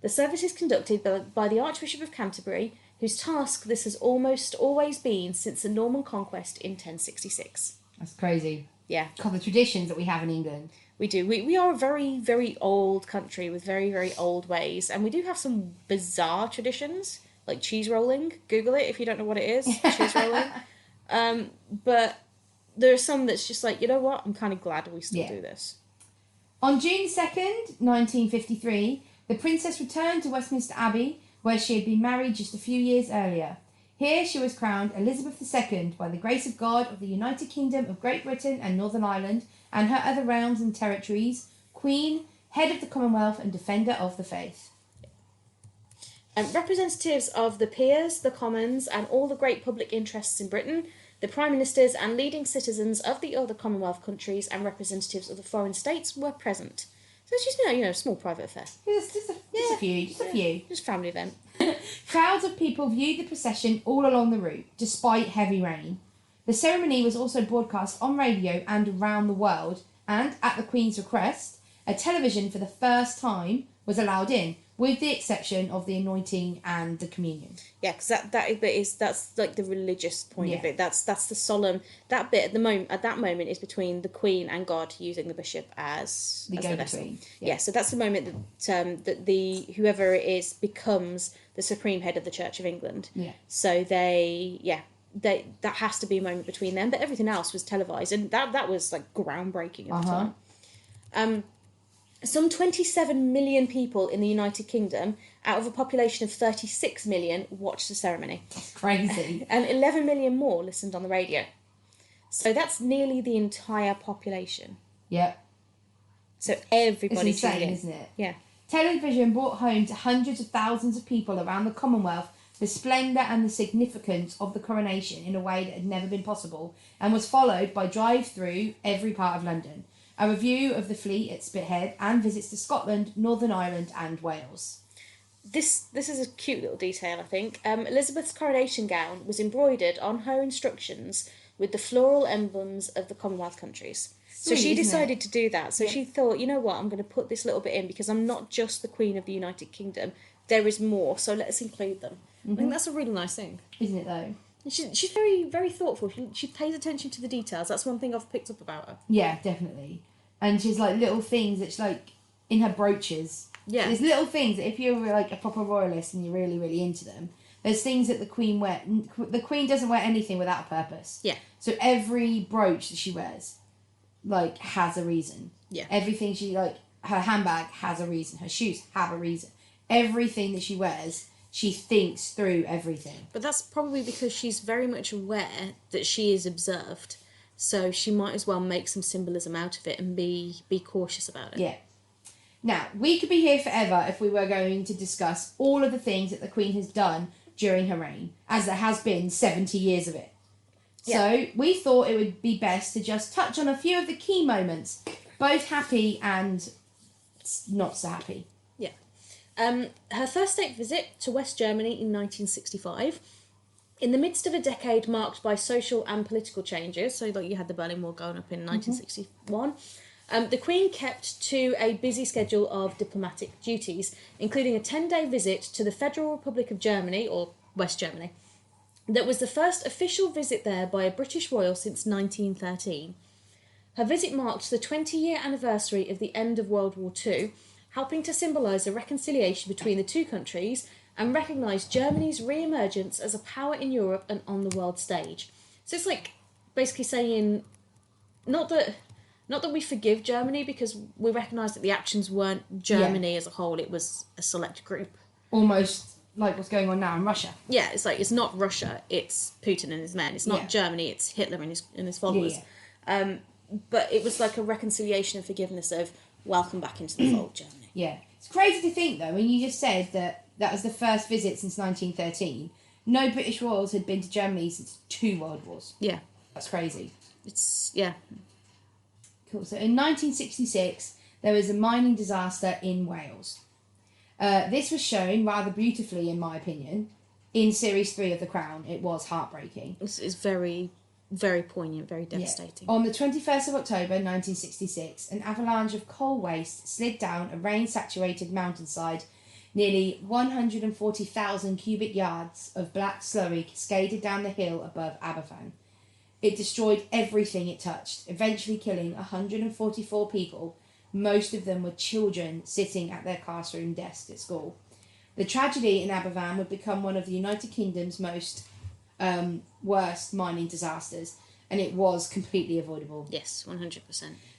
Speaker 2: The service is conducted by the Archbishop of Canterbury, whose task this has almost always been since the Norman conquest in 1066.
Speaker 1: That's crazy.
Speaker 2: Yeah.
Speaker 1: God, the traditions that we have in England.
Speaker 2: We do. We are a very, very old country with very, very old ways, and we do have some bizarre traditions, like cheese rolling. Google it if you don't know what it is, cheese rolling. But there are some that's just like, you know what, I'm kind of glad we still do this.
Speaker 1: On June 2nd, 1953, the princess returned to Westminster Abbey, where she had been married just a few years earlier. Here she was crowned Elizabeth II by the grace of God of the United Kingdom of Great Britain and Northern Ireland and her other realms and territories, Queen, Head of the Commonwealth and Defender of the Faith.
Speaker 2: Representatives of the peers, the commons and all the great public interests in Britain, the prime ministers and leading citizens of the other Commonwealth countries and representatives of the foreign states were present. So it's just, a small private affair.
Speaker 1: Just a few.
Speaker 2: Just family event.
Speaker 1: Crowds of people viewed the procession all along the route, despite heavy rain. The ceremony was also broadcast on radio and around the world, and, at the Queen's request, a television for the first time was allowed in, with the exception of the anointing and the communion.
Speaker 2: Yeah, because that's like the religious point of it. That's the solemn. That bit at that moment is between the Queen and God, using the bishop as the vessel. Yeah, so that's the moment that the whoever it is becomes the supreme head of the Church of England.
Speaker 1: Yeah.
Speaker 2: So that has to be a moment between them, but everything else was televised, and that was like groundbreaking at the time. Some 27 million people in the United Kingdom, out of a population of 36 million, watched the ceremony.
Speaker 1: That's crazy.
Speaker 2: And 11 million more listened on the radio. So that's nearly the entire population.
Speaker 1: Yep.
Speaker 2: So everybody
Speaker 1: tuned in. It's insane, isn't it?
Speaker 2: Yeah.
Speaker 1: Television brought home to hundreds of thousands of people around the Commonwealth the splendour and the significance of the coronation in a way that had never been possible, and was followed by drive-through every part of London, a review of the fleet at Spithead, and visits to Scotland, Northern Ireland and Wales.
Speaker 2: This is a cute little detail, I think. Elizabeth's coronation gown was embroidered on her instructions with the floral emblems of the Commonwealth countries. So
Speaker 1: Sweet,
Speaker 2: she
Speaker 1: isn't
Speaker 2: decided
Speaker 1: it?
Speaker 2: to do that. So
Speaker 1: Yeah.
Speaker 2: she thought, you know what, I'm going to put this little bit in because I'm not just the Queen of the United Kingdom. There is more, so let's include them. I think that's a really nice thing.
Speaker 1: Isn't it though?
Speaker 2: And she's very, very thoughtful. She pays attention to the details. That's one thing I've picked up about her.
Speaker 1: Yeah, definitely. And she's like little things that's like in her brooches.
Speaker 2: Yeah.
Speaker 1: There's little things that if you're like a proper royalist and you're really, really into them, there's things that the Queen wear. The Queen doesn't wear anything without a purpose.
Speaker 2: Yeah.
Speaker 1: So every brooch that she wears, like, has a reason.
Speaker 2: Yeah.
Speaker 1: Everything she, like, her handbag has a reason. Her shoes have a reason. Everything that she wears, she thinks through everything.
Speaker 2: But that's probably because she's very much aware that she is observed. So she might as well make some symbolism out of it and be cautious about it.
Speaker 1: Yeah. Now, we could be here forever if we were going to discuss all of the things that the Queen has done during her reign, as there has been 70 years of it.
Speaker 2: Yeah.
Speaker 1: So, we thought it would be best to just touch on a few of the key moments, both happy and not so happy.
Speaker 2: Yeah. Her first state visit to West Germany in 1965. In the midst of a decade marked by social and political changes, so like you had the Berlin Wall going up in 1961, the Queen kept to a busy schedule of diplomatic duties, including a 10-day visit to the Federal Republic of Germany, or West Germany. That was the first official visit there by a British royal since 1913. Her visit marked the 20-year anniversary of the end of World War II, helping to symbolise a reconciliation between the two countries and recognise Germany's re-emergence as a power in Europe and on the world stage. So it's like basically saying, not that we forgive Germany because we recognise that the actions weren't Germany as a whole, it was a select group.
Speaker 1: Almost like what's going on now in Russia.
Speaker 2: Yeah, it's like, it's not Russia, it's Putin and his men. It's not Germany, it's Hitler and his followers.
Speaker 1: Yeah.
Speaker 2: But it was like a reconciliation and forgiveness of welcome back into the fold, Germany.
Speaker 1: Yeah. It's crazy to think, though, when you just said that that was the first visit since 1913. No British royals had been to Germany since 2 world wars.
Speaker 2: Yeah.
Speaker 1: That's crazy.
Speaker 2: It's, yeah.
Speaker 1: Cool. So in 1966, there was a mining disaster in Wales. This was shown rather beautifully, in my opinion, in Series 3 of The Crown. It was heartbreaking.
Speaker 2: It's very, very poignant, very devastating.
Speaker 1: Yeah. On the 21st of October 1966, an avalanche of coal waste slid down a rain-saturated mountainside. Nearly 140,000 cubic yards of black slurry cascaded down the hill above Aberfan. It destroyed everything it touched, eventually killing 144 people. Most of them were children sitting at their classroom desks at school. The tragedy in Aberfan would become one of the United Kingdom's most worst mining disasters, and it was completely avoidable.
Speaker 2: Yes, 100%.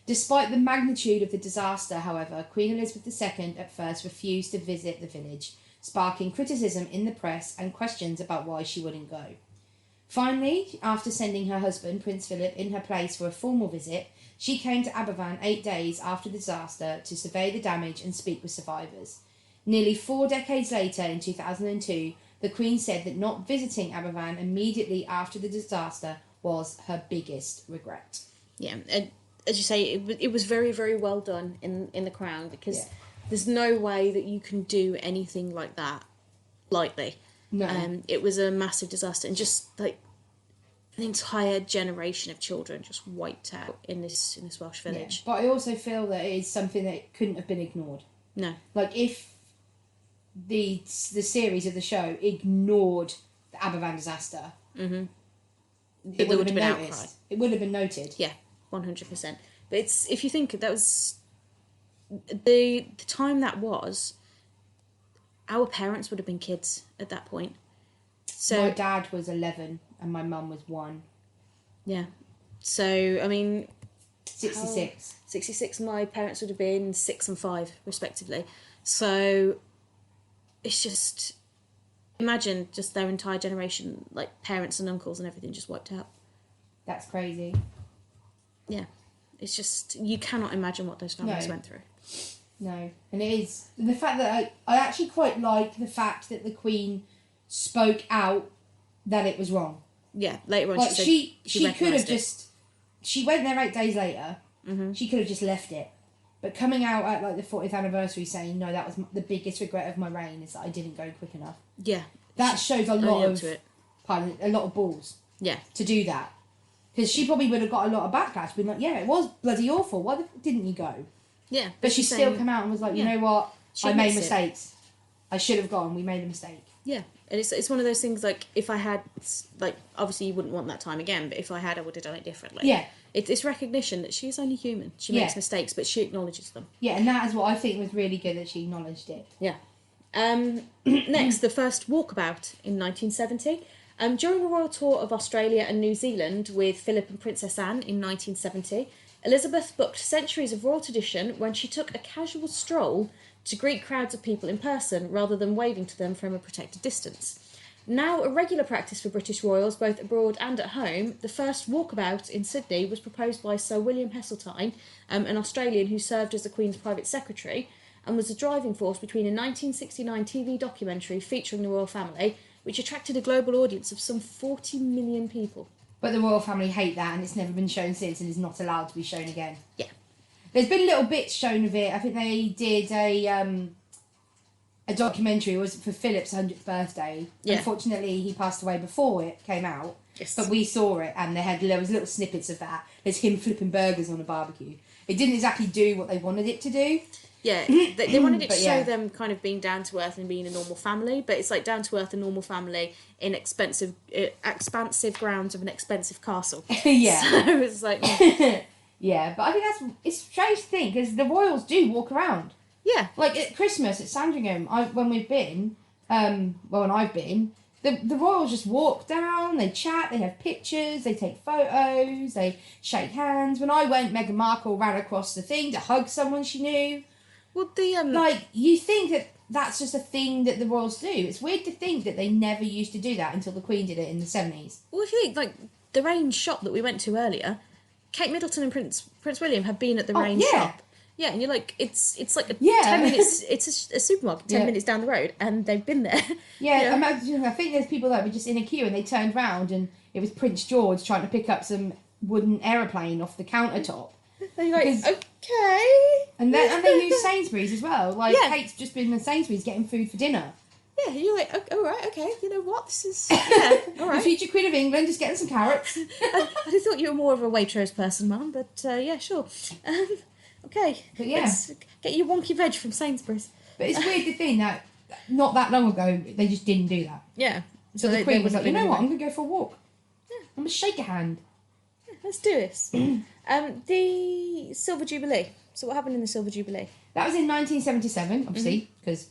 Speaker 1: Despite the magnitude of the disaster, however, Queen Elizabeth II at first refused to visit the village, sparking criticism in the press and questions about why she wouldn't go. Finally, after sending her husband, Prince Philip, in her place for a formal visit, she came to Aberfan 8 days after the disaster to survey the damage and speak with survivors. Nearly 4 decades later, in 2002, the Queen said that not visiting Aberfan immediately after the disaster was her biggest regret.
Speaker 2: Yeah, as you say, it was very, very well done in The Crown, because there's no way that you can do anything like that lightly.
Speaker 1: No.
Speaker 2: It was a massive disaster, and just like an entire generation of children just wiped out in this Welsh village.
Speaker 1: Yeah. But I also feel that it is something that couldn't have been ignored.
Speaker 2: No.
Speaker 1: Like, if the series of the show ignored the Aberfan disaster, it would have been noticed. Outcry. It would have been noted.
Speaker 2: Yeah, 100%. But it's, if you think that was the time that was, our parents would have been kids at that point. So
Speaker 1: my dad was 11 and my mum was 1.
Speaker 2: Yeah. So, I mean...
Speaker 1: 66.
Speaker 2: 66, my parents would have been 6 and 5, respectively. So, it's just... Imagine just their entire generation, like parents and uncles and everything, just wiped out.
Speaker 1: That's crazy.
Speaker 2: Yeah. It's just... You cannot imagine what those families went through.
Speaker 1: No. And it is... The fact that I actually quite like the fact that the Queen spoke out that it was wrong.
Speaker 2: Yeah, later on
Speaker 1: like, she
Speaker 2: said she
Speaker 1: could have
Speaker 2: it.
Speaker 1: just... She went there 8 days later.
Speaker 2: Mm-hmm.
Speaker 1: She could have just left it. But coming out at like the 40th anniversary saying, no, that was the biggest regret of my reign is that I didn't go quick enough.
Speaker 2: Yeah.
Speaker 1: That shows a lot of balls.
Speaker 2: Yeah.
Speaker 1: To do that. Because she probably would have got a lot of backlash, being like, yeah, it was bloody awful. Why didn't you go?
Speaker 2: Yeah.
Speaker 1: But she still came out and was like, you know what? I made mistakes. I should have gone. We made a mistake.
Speaker 2: Yeah. And it's one of those things, like, if I had, like, obviously you wouldn't want that time again, but if I had, I would have done it differently.
Speaker 1: Yeah.
Speaker 2: It's recognition that she's only human. She makes mistakes, but she acknowledges them.
Speaker 1: Yeah, and that is what I think was really good, that she acknowledged it.
Speaker 2: Yeah. Next, the first walkabout in 1970. During a royal tour of Australia and New Zealand with Philip and Princess Anne in 1970, Elizabeth booked centuries of royal tradition when she took a casual stroll to greet crowds of people in person rather than waving to them from a protected distance. Now a regular practice for British royals, both abroad and at home, the first walkabout in Sydney was proposed by Sir William Heseltine, an Australian who served as the Queen's private secretary, and was the driving force between a 1969 TV documentary featuring the royal family, which attracted a global audience of some 40 million people.
Speaker 1: But the royal family hate that, and it's never been shown since, and is not allowed to be shown again.
Speaker 2: Yeah.
Speaker 1: There's been little bits shown of it. I think they did a documentary, it was for Philip's 100th birthday.
Speaker 2: Yeah.
Speaker 1: Unfortunately, he passed away before it came out.
Speaker 2: Yes.
Speaker 1: But we saw it, and there was little snippets of that. There's him flipping burgers on a barbecue. It didn't exactly do what they wanted it to do.
Speaker 2: Yeah, they wanted it to show them kind of being down to earth and being a normal family, but it's like down to earth and normal family in expansive grounds of an expensive castle.
Speaker 1: Yeah.
Speaker 2: So it's like...
Speaker 1: Yeah, but I think it's a strange thing, because the royals do walk around. Yeah. Like at Christmas at Sandringham, when we've been, when I've been, the royals just walk down, they chat, they have pictures, they take photos, they shake hands. When I went, Meghan Markle ran across the thing to hug someone she knew.
Speaker 2: Well,
Speaker 1: like, you think that that's just a thing that the royals do. It's weird to think that they never used to do that until the Queen did it in the 70s.
Speaker 2: Well, if you think, like, the Range shop that we went to earlier, Kate Middleton and Prince William have been at the Range shop. Yeah, and you're like, it's like 10 minutes, it's a supermarket 10 minutes down the road, and they've been there.
Speaker 1: Yeah, imagine, I think there's people that were just in a queue and they turned round and it was Prince George trying to pick up some wooden aeroplane off the countertop.
Speaker 2: And you're like, okay.
Speaker 1: And they use Sainsbury's as well. Like, Kate's just been in Sainsbury's getting food for dinner.
Speaker 2: Yeah, you're like, all right, okay, you know what, this is, yeah, all right.
Speaker 1: The future Queen of England just getting some carrots.
Speaker 2: I thought you were more of a Waitrose person, Mum, but yeah, sure. Okay,
Speaker 1: but yeah.
Speaker 2: Let's get your wonky veg from Sainsbury's.
Speaker 1: But it's weird to think that not that long ago, they just didn't do that.
Speaker 2: Yeah.
Speaker 1: So the Queen was like, you know what, I'm going to go for a walk.
Speaker 2: Yeah.
Speaker 1: I'm going to shake a hand.
Speaker 2: Yeah, let's do this. The Silver Jubilee. So what happened in the Silver Jubilee?
Speaker 1: That was in 1977, obviously, because,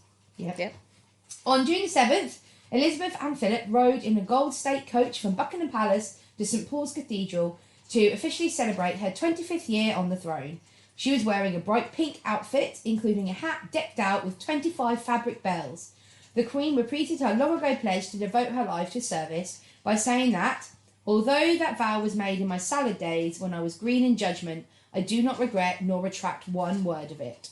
Speaker 1: On June 7th, Elizabeth and Philip rode in a gold state coach from Buckingham Palace to St Paul's Cathedral to officially celebrate her 25th year on the throne. She was wearing a bright pink outfit, including a hat decked out with 25 fabric bells. The Queen repeated her long-ago pledge to devote her life to service by saying that, although that vow was made in my salad days when I was green in judgment, I do not regret nor retract one word of it.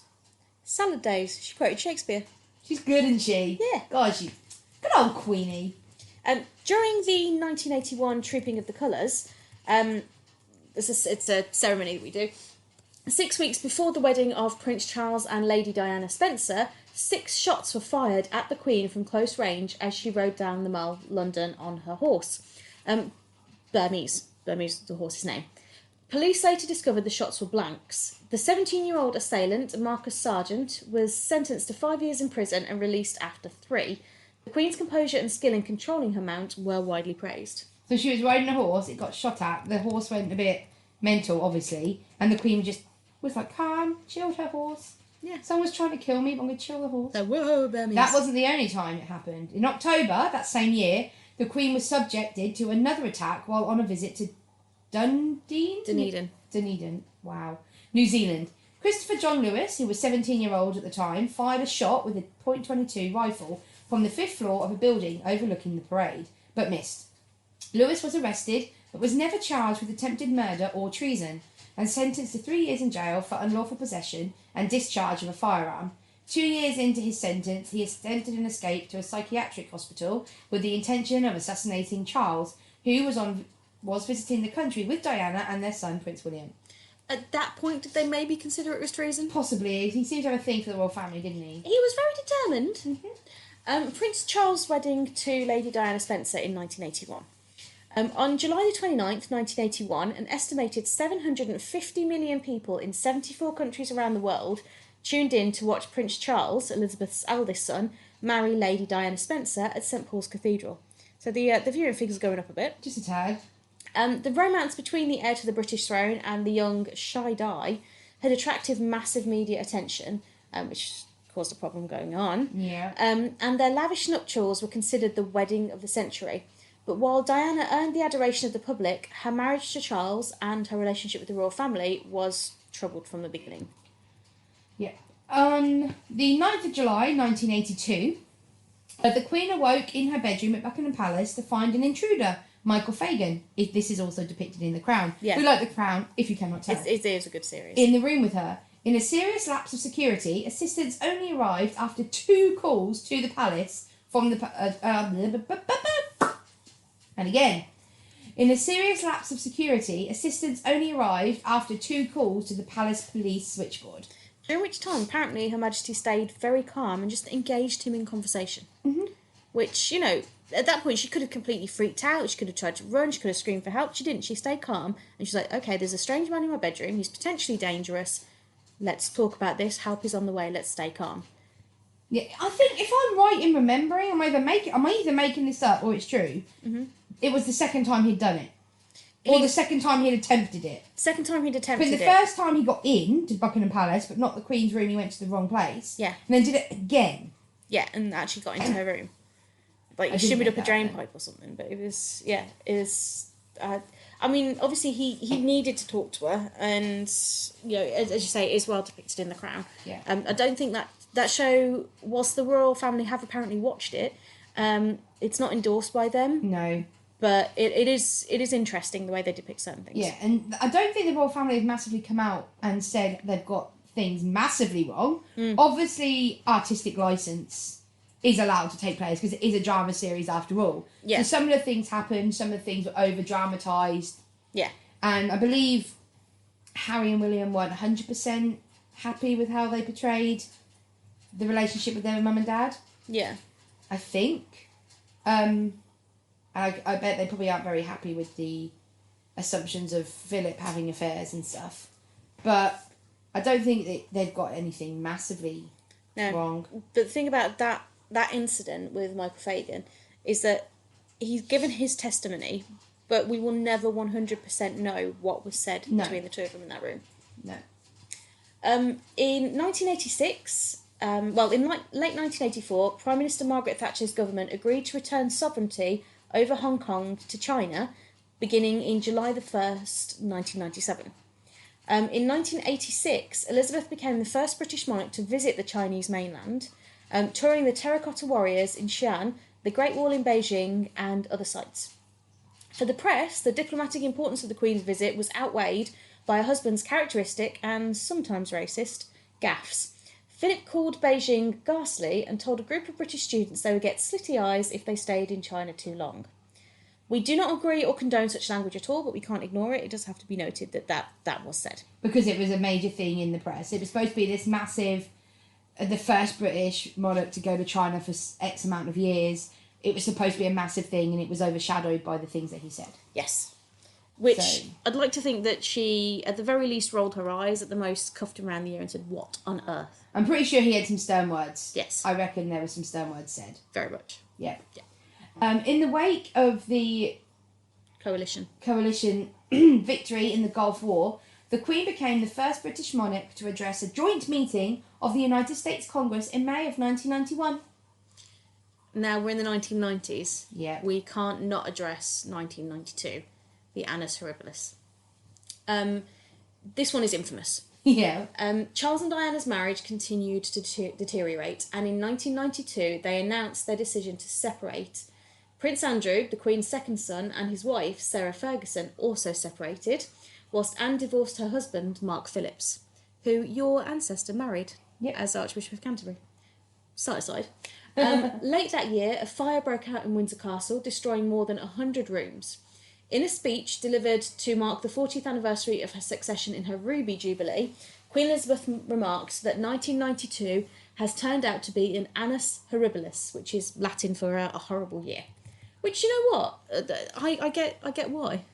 Speaker 2: Salad days. She quoted Shakespeare. She's
Speaker 1: good, isn't she?
Speaker 2: Yeah.
Speaker 1: God, she's good old Queenie.
Speaker 2: During the 1981 Trooping of the Colours, it's a ceremony that we do. 6 weeks before the wedding of Prince Charles and Lady Diana Spencer, 6 shots were fired at the Queen from close range as she rode down the Mall, London, on her horse. Burmese, the horse's name. Police later discovered the shots were blanks. The 17-year-old assailant, Marcus Sargent, was sentenced to 5 years in prison and released after 3. The Queen's composure and skill in controlling her mount were widely praised.
Speaker 1: So she was riding a horse, it got shot at, the horse went a bit mental, obviously, and the Queen was like, calm, chilled her horse.
Speaker 2: Yeah.
Speaker 1: Someone's trying to kill me, but I'm going to chill the horse.
Speaker 2: Whoa, Burmese.
Speaker 1: That wasn't the only time it happened. In October, that same year, the Queen was subjected to another attack while on a visit to Dunedin? Wow. New Zealand. Christopher John Lewis, who was 17-year-old at the time, fired a shot with a .22 rifle from the 5th floor of a building overlooking the parade, but missed. Lewis was arrested, but was never charged with attempted murder or treason, and sentenced to 3 years in jail for unlawful possession and discharge of a firearm. 2 years into his sentence, he attempted an escape to a psychiatric hospital with the intention of assassinating Charles, who was visiting the country with Diana and their son, Prince William.
Speaker 2: at that point, did they maybe consider it was treason?
Speaker 1: Possibly. He seemed to have a thing for the royal family, didn't he?
Speaker 2: He was very determined. Prince Charles' wedding to Lady Diana Spencer in 1981. On July the 29th, 1981, an estimated 750 million people in 74 countries around the world tuned in to watch Prince Charles, Elizabeth's eldest son, marry Lady Diana Spencer at St Paul's Cathedral. So the viewing figure's going up a bit.
Speaker 1: Just a tad.
Speaker 2: The romance between the heir to the British throne and the young Shy Di had attracted massive media attention, which caused a problem going on.
Speaker 1: Yeah.
Speaker 2: And their lavish nuptials were considered the wedding of the century. But while Diana earned the adoration of the public, her marriage to Charles and her relationship with the royal family was troubled from the beginning.
Speaker 1: Yeah. On the 9th of July, 1982, the Queen awoke in her bedroom at Buckingham Palace to find an intruder, Michael Fagan. This is also depicted in The Crown.
Speaker 2: Yeah.
Speaker 1: We like The Crown, if you cannot tell.
Speaker 2: It is a good series.
Speaker 1: In the room with her. In a serious lapse of security, assistants only arrived after 2 calls to the palace from the... And again, in a serious lapse of security, assistants only arrived after 2 calls to the palace police switchboard.
Speaker 2: During which time, apparently, Her Majesty stayed very calm and just engaged him in conversation.
Speaker 1: Mm-hmm.
Speaker 2: Which, you know, at that point, she could have completely freaked out. She could have tried to run. She could have screamed for help. She didn't. She stayed calm. And she's like, okay, there's a strange man in my bedroom. He's potentially dangerous. Let's talk about this. Help is on the way. Let's stay calm.
Speaker 1: Yeah, I think if I'm right in remembering, I'm either making this up or it's true.
Speaker 2: Mm-hmm.
Speaker 1: It was the second time he'd done it. Or the second time he'd attempted it.
Speaker 2: Second time he'd attempted
Speaker 1: But the
Speaker 2: it.
Speaker 1: first time he got in to Buckingham Palace, but not the Queen's room, he went to the wrong place.
Speaker 2: Yeah.
Speaker 1: And then did it again.
Speaker 2: Yeah, and actually got into her room. Like,
Speaker 1: I
Speaker 2: he
Speaker 1: didn't
Speaker 2: shimmied
Speaker 1: get
Speaker 2: up a
Speaker 1: that
Speaker 2: drain
Speaker 1: then.
Speaker 2: pipe or something. But it was... I mean, obviously, he needed to talk to her. And, you know, as you say, it is well depicted in The Crown.
Speaker 1: Yeah.
Speaker 2: I don't think that show, whilst the royal family have apparently watched it, it's not endorsed by them.
Speaker 1: No.
Speaker 2: But it is interesting the way they depict certain things.
Speaker 1: Yeah, and I don't think the royal family have massively come out and said they've got things massively wrong. Obviously, artistic licence is allowed to take place because it is a drama series after all.
Speaker 2: Yeah.
Speaker 1: So some of the things happened, some of the things were over-dramatised.
Speaker 2: Yeah.
Speaker 1: And I believe Harry and William weren't 100% happy with how they portrayed the relationship with their mum and dad.
Speaker 2: Yeah.
Speaker 1: I think. I bet they probably aren't very happy with the assumptions of Philip having affairs and stuff. But I don't think they've got anything massively wrong.
Speaker 2: But the thing about that incident with Michael Fagan is that he's given his testimony, but we will never 100% know what was said between the two of them in that room.
Speaker 1: No.
Speaker 2: In 1986... in late 1984, Prime Minister Margaret Thatcher's government agreed to return sovereignty over Hong Kong to China, beginning in July the 1st, 1997. In 1986, Elizabeth became the first British monarch to visit the Chinese mainland, touring the Terracotta Warriors in Xi'an, the Great Wall in Beijing, and other sites. For the press, the diplomatic importance of the Queen's visit was outweighed by her husband's characteristic, and sometimes racist, gaffes. Philip called Beijing ghastly and told a group of British students they would get slitty eyes if they stayed in China too long. We do not agree or condone such language at all, but we can't ignore it. It does have to be noted that was said.
Speaker 1: Because it was a major thing in the press. It was supposed to be this massive, the first British monarch to go to China for X amount of years. It was supposed to be a massive thing, and it was overshadowed by the things that he said.
Speaker 2: Yes. Which, I'd like to think that she, at the very least, rolled her eyes, at the most cuffed him around the ear and said, "What on earth?"
Speaker 1: I'm pretty sure he had some stern words.
Speaker 2: Yes.
Speaker 1: I reckon there were some stern words said.
Speaker 2: Very much.
Speaker 1: Yeah. In the wake of the
Speaker 2: Coalition
Speaker 1: victory in the Gulf War, the Queen became the first British monarch to address a joint meeting of the United States Congress in May of 1991.
Speaker 2: Now we're in the 1990s.
Speaker 1: Yeah.
Speaker 2: We can't not address 1992, the Annus Horribilis. This one is infamous.
Speaker 1: Yeah.
Speaker 2: Charles and Diana's marriage continued to deteriorate, and in 1992 they announced their decision to separate. Prince Andrew, the Queen's second son, and his wife, Sarah Ferguson, also separated, whilst Anne divorced her husband, Mark Phillips, who your ancestor married as Archbishop of Canterbury. Side aside. Late that year, a fire broke out in Windsor Castle, destroying more than 100 rooms. In a speech delivered to mark the 40th anniversary of her succession in her Ruby Jubilee, Queen Elizabeth remarked that 1992 has turned out to be an annus horribilis, which is Latin for a horrible year. Which, you know what? I get why.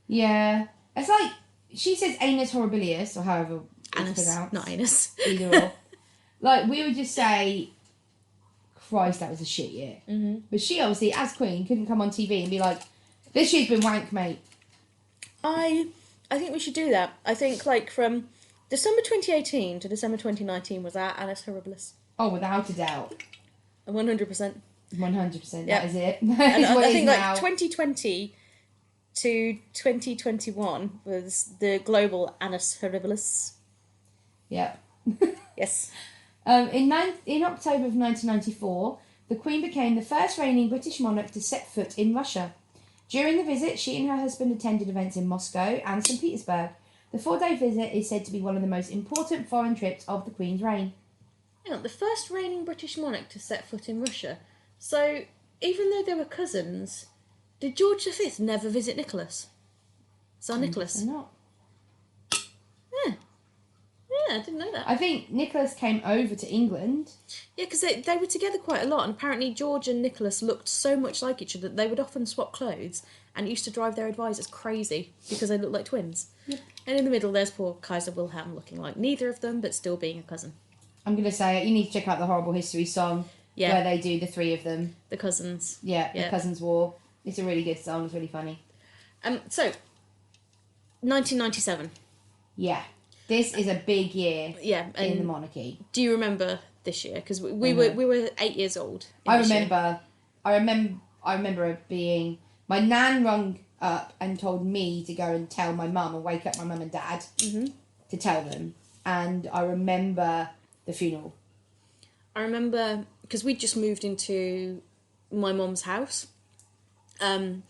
Speaker 1: Yeah. It's like, she says anus horribilius, or however
Speaker 2: Annus,
Speaker 1: it's pronounced.
Speaker 2: not anus.
Speaker 1: Either or. Like, we would just say, Christ, that was a shit year.
Speaker 2: Mm-hmm.
Speaker 1: But she obviously, as Queen, couldn't come on TV and be like, this year's been wank, mate.
Speaker 2: I think we should do that. I think, like, from December 2018 to December 2019 was our annus horribilis.
Speaker 1: Oh, without a doubt.
Speaker 2: 100%.
Speaker 1: 100%,
Speaker 2: Yep.
Speaker 1: that is it.
Speaker 2: And
Speaker 1: It's what
Speaker 2: I
Speaker 1: it
Speaker 2: think,
Speaker 1: is
Speaker 2: like,
Speaker 1: now.
Speaker 2: 2020 to 2021 was the global annus horribilis.
Speaker 1: Yep.
Speaker 2: Yes.
Speaker 1: In October of 1994, the Queen became the first reigning British monarch to set foot in Russia. During the visit, she and her husband attended events in Moscow and St. Petersburg. The 4-day visit is said to be one of the most important foreign trips of the Queen's reign.
Speaker 2: Hang on, the first reigning British monarch to set foot in Russia. So, even though they were cousins, did George V never visit Nicholas? Tsar Nicholas?
Speaker 1: They're not.
Speaker 2: Yeah, I didn't know that.
Speaker 1: I think Nicholas came over to England.
Speaker 2: Yeah, because they were together quite a lot, and apparently George and Nicholas looked so much like each other that they would often swap clothes, and it used to drive their advisors crazy because they looked like twins.
Speaker 1: Yep.
Speaker 2: And in the middle, there's poor Kaiser Wilhelm looking like neither of them, but still being a cousin.
Speaker 1: I'm going to say, you need to check out the Horrible History song where they do the three of them.
Speaker 2: The cousins.
Speaker 1: Yeah, the Cousins War. It's a really good song. It's really funny.
Speaker 2: So, 1997.
Speaker 1: Yeah. This is a big year in the
Speaker 2: and
Speaker 1: monarchy.
Speaker 2: do you remember this year? Because we were 8 years old.
Speaker 1: I remember it being, my nan rung up and told me to go and tell my mum and wake up my mum and dad to tell them. And I remember the funeral.
Speaker 2: I remember because we'd just moved into my mum's house, and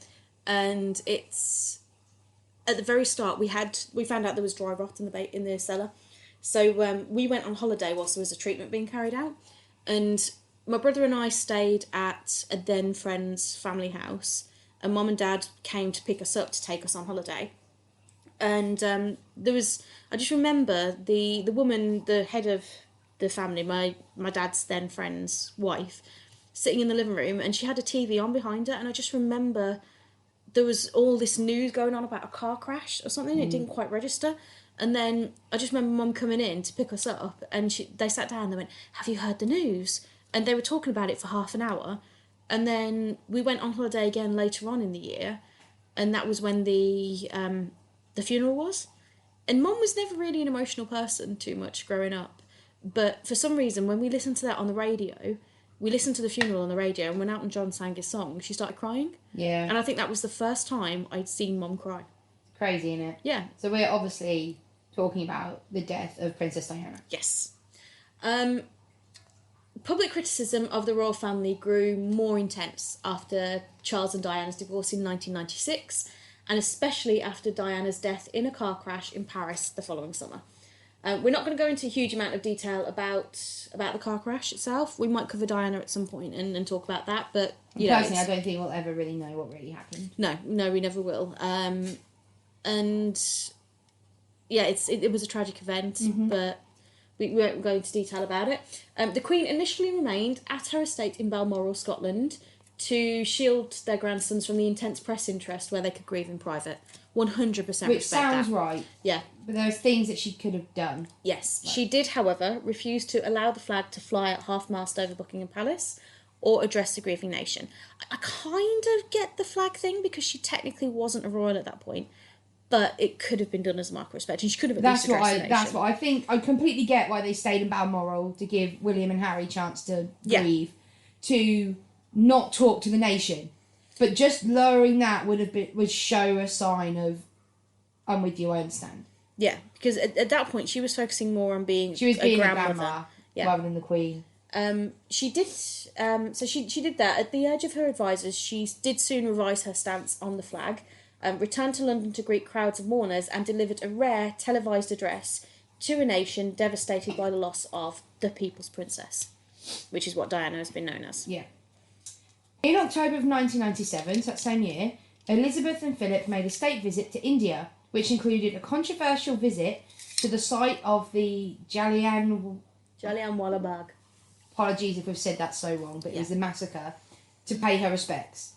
Speaker 2: it's at the very start we found out there was dry rot in the cellar, so we went on holiday whilst there was a treatment being carried out, and my brother and I stayed at a then friend's family house, and Mum and Dad came to pick us up to take us on holiday, and I just remember the woman, the head of the family, my dad's then friend's wife, sitting in the living room, and she had a TV on behind her, and I just remember there was all this news going on about a car crash or something. It didn't quite register, and then I just remember Mum coming in to pick us up, and they sat down and they went, "Have you heard the news?" And they were talking about it for half an hour, and then we went on holiday again later on in the year, and that was when the funeral was. And Mum was never really an emotional person too much growing up, but for some reason when we listened to that on the radio, we listened to the funeral on the radio, and when Elton John sang his song, she started crying.
Speaker 1: Yeah.
Speaker 2: And I think that was the first time I'd seen Mum cry.
Speaker 1: Crazy, isn't it?
Speaker 2: Yeah.
Speaker 1: So we're obviously talking about the death of Princess Diana.
Speaker 2: Yes. Public criticism of the royal family grew more intense after Charles and Diana's divorce in 1996, and especially after Diana's death in a car crash in Paris the following summer. We're not going to go into a huge amount of detail about the car crash itself. We might cover Diana at some point and talk about that, but
Speaker 1: personally, I don't think we'll ever really know what really happened.
Speaker 2: No, we never will. And yeah, it was a tragic event, but we won't go into detail about it. The Queen initially remained at her estate in Balmoral, Scotland, to shield their grandsons from the intense press interest where they could grieve in private. 100% respect
Speaker 1: Which sounds
Speaker 2: that.
Speaker 1: right.
Speaker 2: Yeah.
Speaker 1: But there's things that she could have done.
Speaker 2: Yes. Right. She did, however, refuse to allow the flag to fly at half-mast over Buckingham Palace or address the grieving nation. I kind of get the flag thing because she technically wasn't a royal at that point, but it could have been done as a mark of respect, and she could have at least addressed the nation.
Speaker 1: That's what I think. I completely get why they stayed in Balmoral to give William and Harry a chance to grieve, to not talk to the nation. But just lowering that would show a sign of, I'm with you, I understand.
Speaker 2: Yeah, because at that point she was focusing more on being a grandma
Speaker 1: rather than the Queen.
Speaker 2: She did. So she did that at the urge of her advisors. She did soon revise her stance on the flag, returned to London to greet crowds of mourners, and delivered a rare televised address to a nation devastated by the loss of the People's Princess, which is what Diana has been known as.
Speaker 1: Yeah. In October of 1997, so that same year, Elizabeth and Philip made a state visit to India, which included a controversial visit to the site of the
Speaker 2: Jallianwala Bagh.
Speaker 1: Apologies if we've said that so wrong, but it was the massacre, to pay her respects.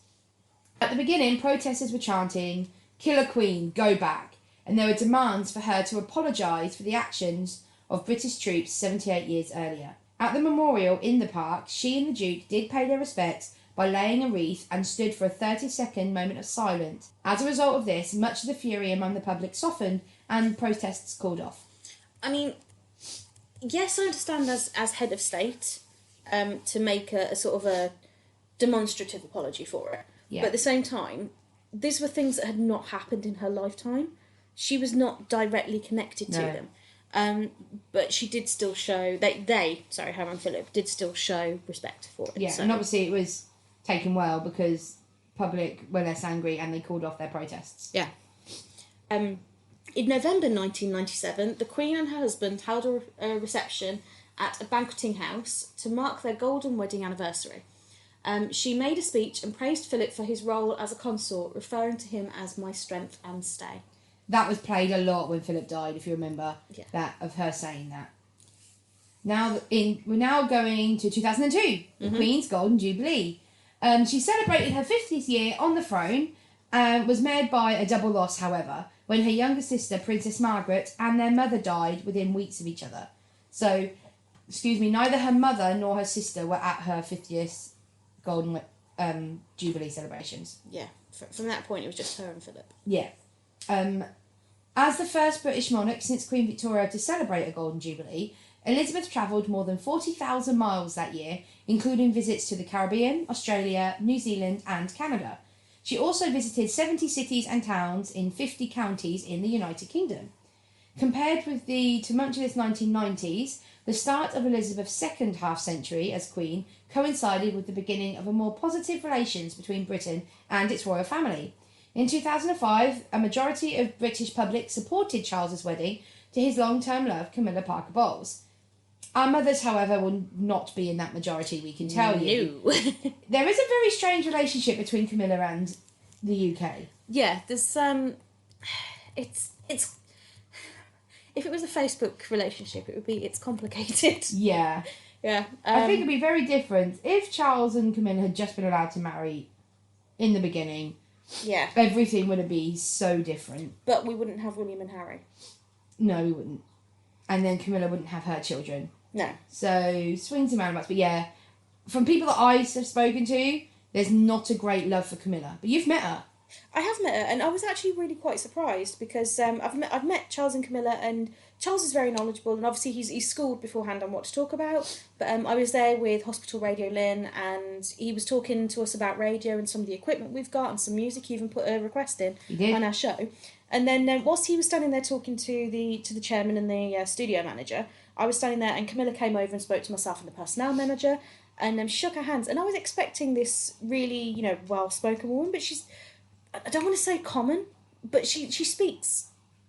Speaker 1: At the beginning, protesters were chanting, "Kill a Queen, go back," and there were demands for her to apologise for the actions of British troops 78 years earlier. At the memorial in the park, she and the Duke did pay their respects by laying a wreath and stood for a 30-second moment of silence. As a result of this, much of the fury among the public softened and protests cooled off.
Speaker 2: I mean, yes, I understand as head of state to make a sort of a demonstrative apology for it.
Speaker 1: Yeah.
Speaker 2: But at the same time, these were things that had not happened in her lifetime. She was not directly connected to them. But she did still show... her and Philip, did still show respect for it.
Speaker 1: Yeah,
Speaker 2: so.
Speaker 1: And obviously it was taken well because public were less angry and they called off their protests.
Speaker 2: Yeah. In November 1997, the Queen and her husband held a reception at a banqueting house to mark their golden wedding anniversary. She made a speech and praised Philip for his role as a consort, referring to him as "my strength and stay."
Speaker 1: That was played a lot when Philip died, if you remember, that of her saying that. We're now going to 2002, the Queen's Golden Jubilee. She celebrated her 50th year on the throne and was marred by a double loss, however, when her younger sister, Princess Margaret, and their mother died within weeks of each other. So, neither her mother nor her sister were at her 50th Golden Jubilee celebrations.
Speaker 2: Yeah, from that point it was just her and Philip.
Speaker 1: Yeah. As the first British monarch since Queen Victoria to celebrate a Golden Jubilee, Elizabeth travelled more than 40,000 miles that year, including visits to the Caribbean, Australia, New Zealand and Canada. She also visited 70 cities and towns in 50 counties in the United Kingdom. Compared with the tumultuous 1990s, the start of Elizabeth's second half-century as Queen coincided with the beginning of a more positive relations between Britain and its royal family. In 2005, a majority of British public supported Charles's wedding to his long-term love, Camilla Parker Bowles. Our mothers, however, will not be in that majority, we can tell you. There is a very strange relationship between Camilla and the UK.
Speaker 2: Yeah, there's it's if it was a Facebook relationship, it's complicated.
Speaker 1: Yeah.
Speaker 2: Yeah.
Speaker 1: I think it'd be very different if Charles and Camilla had just been allowed to marry in the beginning.
Speaker 2: Yeah.
Speaker 1: Everything would be so different.
Speaker 2: But we wouldn't have William and Harry.
Speaker 1: No, we wouldn't. And then Camilla wouldn't have her children.
Speaker 2: No.
Speaker 1: So, swings and roundabouts. But yeah, from people that I have spoken to, there's not a great love for Camilla. But you've met her.
Speaker 2: I have met her, and I was actually really quite surprised because I've met Charles and Camilla, and Charles is very knowledgeable, and obviously he's schooled beforehand on what to talk about. But I was there with Hospital Radio Lynn, and he was talking to us about radio and some of the equipment we've got and some music. He even put a request in on our show. And then whilst he was standing there talking to the chairman and the studio manager, I was standing there, and Camilla came over and spoke to myself and the personnel manager, and shook her hands. And I was expecting this really, well-spoken woman, but she's, I don't want to say common, but she speaks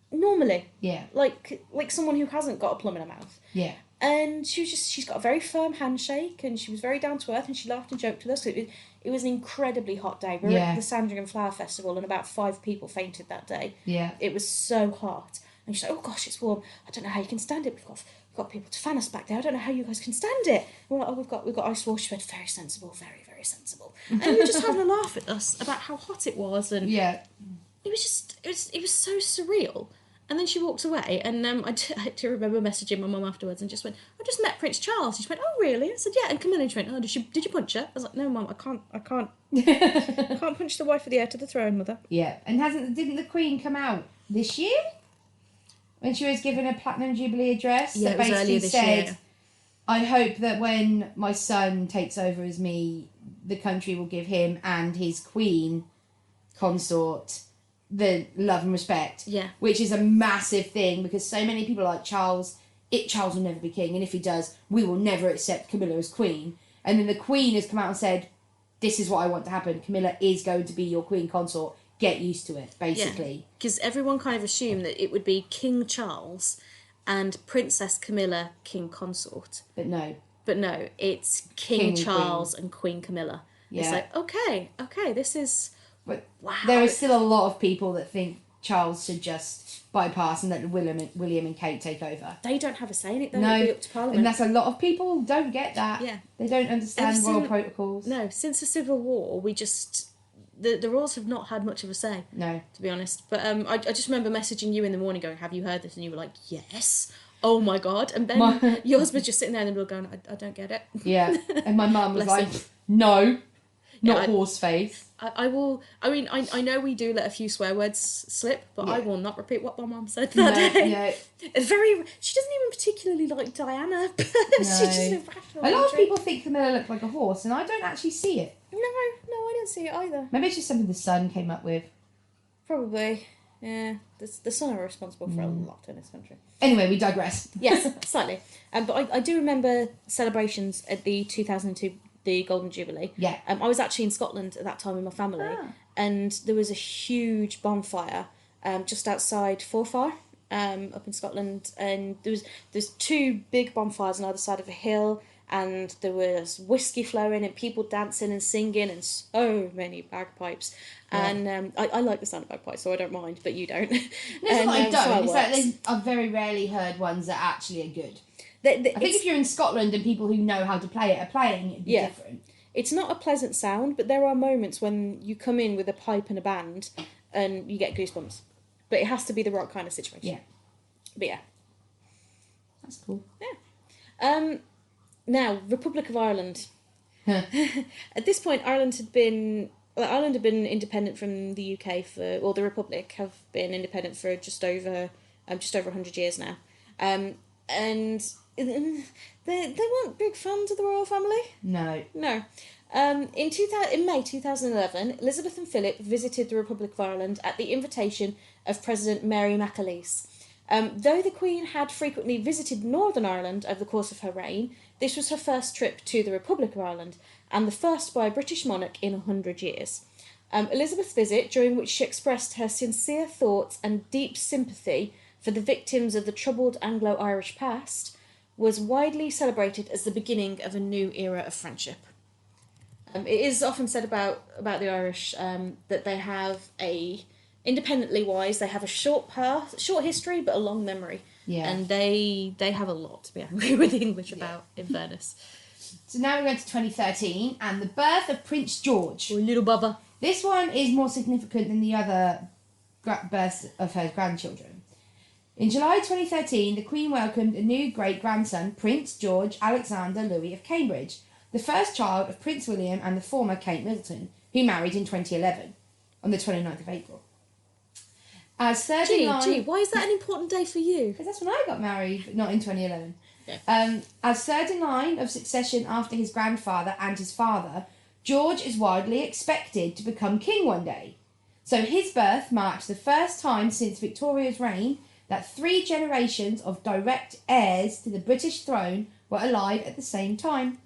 Speaker 2: normally.
Speaker 1: Yeah.
Speaker 2: Like someone who hasn't got a plum in her mouth.
Speaker 1: Yeah.
Speaker 2: And she's got a very firm handshake, and she was very down to earth, and she laughed and joked with us. It was an incredibly hot day. We were at the Sandringham Flower Festival, and about 5 people fainted that day. Yeah. It was so hot. And she's like, "Oh gosh, it's warm. I don't know how you can stand it. We've got people to fan us back there. I don't know how you guys can stand it." And we're like, "Oh, we've got ice water." She went, "Very sensible, very, very sensible." And we were just having a laugh with us about how hot it was, and it was so surreal. And then she walked away, and I do remember messaging my mum afterwards and just went, "I just met Prince Charles." And she went, "Oh, really?" I said, "Yeah." And Camilla, she went, "Oh, did you punch her?" I was like, "No, Mum, I can't I can't punch the wife of the heir to the throne, Mother."
Speaker 1: Yeah, and didn't the Queen come out this year? When she was given a Platinum Jubilee address?
Speaker 2: Yeah,
Speaker 1: that
Speaker 2: it was earlier this year.
Speaker 1: "I hope that when my son takes over as me, the country will give him and his Queen consort the love and respect."
Speaker 2: Yeah.
Speaker 1: Which is a massive thing, because so many people are like, Charles will never be king, and if he does, we will never accept Camilla as Queen. And then the Queen has come out and said, "This is what I want to happen. Camilla is going to be your Queen consort. Get used to it," basically.
Speaker 2: Because everyone kind of assumed that it would be King Charles and Princess Camilla, King Consort.
Speaker 1: But no,
Speaker 2: it's King Charles and Queen Camilla. Yeah. It's like, okay, this is
Speaker 1: But
Speaker 2: Wow.
Speaker 1: there are still a lot of people that think Charles should just bypass and let William and Kate take over.
Speaker 2: They don't have a say in it, though.
Speaker 1: No,
Speaker 2: It'd be up to Parliament.
Speaker 1: and that's a lot of people don't get that.
Speaker 2: Yeah.
Speaker 1: They don't understand royal protocols.
Speaker 2: No, since the Civil War, we just... The royals have not had much of a say.
Speaker 1: No.
Speaker 2: To be honest. But I just remember messaging you in the morning going, have you heard this? And you were like, yes. Oh my God. And then your husband's just sitting there in the middle going, I don't get it.
Speaker 1: Yeah. And my mum was
Speaker 2: Bless
Speaker 1: like,
Speaker 2: him.
Speaker 1: no, not
Speaker 2: Yeah,
Speaker 1: horse face.
Speaker 2: I will... I mean, I know we do let a few swear words slip, but I
Speaker 1: Yeah.
Speaker 2: will not repeat what my mum said that day.
Speaker 1: Yeah.
Speaker 2: It's very... She doesn't even particularly like Diana. She's just irrational.
Speaker 1: A lot of people think Camilla looked like a horse, and I don't actually see it.
Speaker 2: No, I didn't see it either.
Speaker 1: Maybe it's just something the Sun came up with.
Speaker 2: Probably. Yeah. The Sun are responsible for a lot in this country.
Speaker 1: Anyway, we digress.
Speaker 2: Yes, slightly. But I do remember celebrations at the 2002, the Golden Jubilee.
Speaker 1: Yeah.
Speaker 2: I was actually in Scotland at that time with my family, and there was a huge bonfire just outside Forfar, up in Scotland, and there's two big bonfires on either side of a hill, and there was whiskey flowing and people dancing and singing and so many bagpipes. Yeah. And I like the sound of bagpipes, so I don't mind, but you don't.
Speaker 1: It's not I don't. It's
Speaker 2: fireworks.
Speaker 1: like I've very rarely heard ones that actually are good.
Speaker 2: I
Speaker 1: think if you're in Scotland and people who know how to play it are playing, it'd be different.
Speaker 2: It's not a pleasant sound, but there are moments when you come in with a pipe and a band and you get goosebumps. But it has to be the right kind of situation.
Speaker 1: Yeah.
Speaker 2: But yeah.
Speaker 1: That's cool.
Speaker 2: Yeah. Now, Republic of Ireland. At this point, Ireland had been independent from the UK the Republic have been independent for just over 100 years now. And they weren't big fans of the royal family.
Speaker 1: No.
Speaker 2: In May 2011, Elizabeth and Philip visited the Republic of Ireland at the invitation of President Mary McAleese. Though the Queen had frequently visited Northern Ireland over the course of her reign, this was her first trip to the Republic of Ireland, and the first by a British monarch in 100 years. Elizabeth's visit, during which she expressed her sincere thoughts and deep sympathy for the victims of the troubled Anglo-Irish past, was widely celebrated as the beginning of a new era of friendship. It is often said about the Irish that they have independently wise, they have a short history but a long memory.
Speaker 1: Yeah.
Speaker 2: And they have a lot to be angry with the English about, in fairness.
Speaker 1: So now we're going to 2013 and the birth of Prince George.
Speaker 2: Oh, little Bubba.
Speaker 1: This one is more significant than the other births of her grandchildren. In July 2013, the Queen welcomed a new great-grandson, Prince George Alexander Louis of Cambridge, the first child of Prince William and the former Kate Middleton, who married in 2011, on the 29th of April. As third in line...
Speaker 2: why is that an important day for you?
Speaker 1: Because that's when I got married, but not in 2011.
Speaker 2: Yeah.
Speaker 1: As third in line of succession after his grandfather and his father, George is widely expected to become king one day. So his birth marked the first time since Victoria's reign that 3 generations of direct heirs to the British throne were alive at the same time.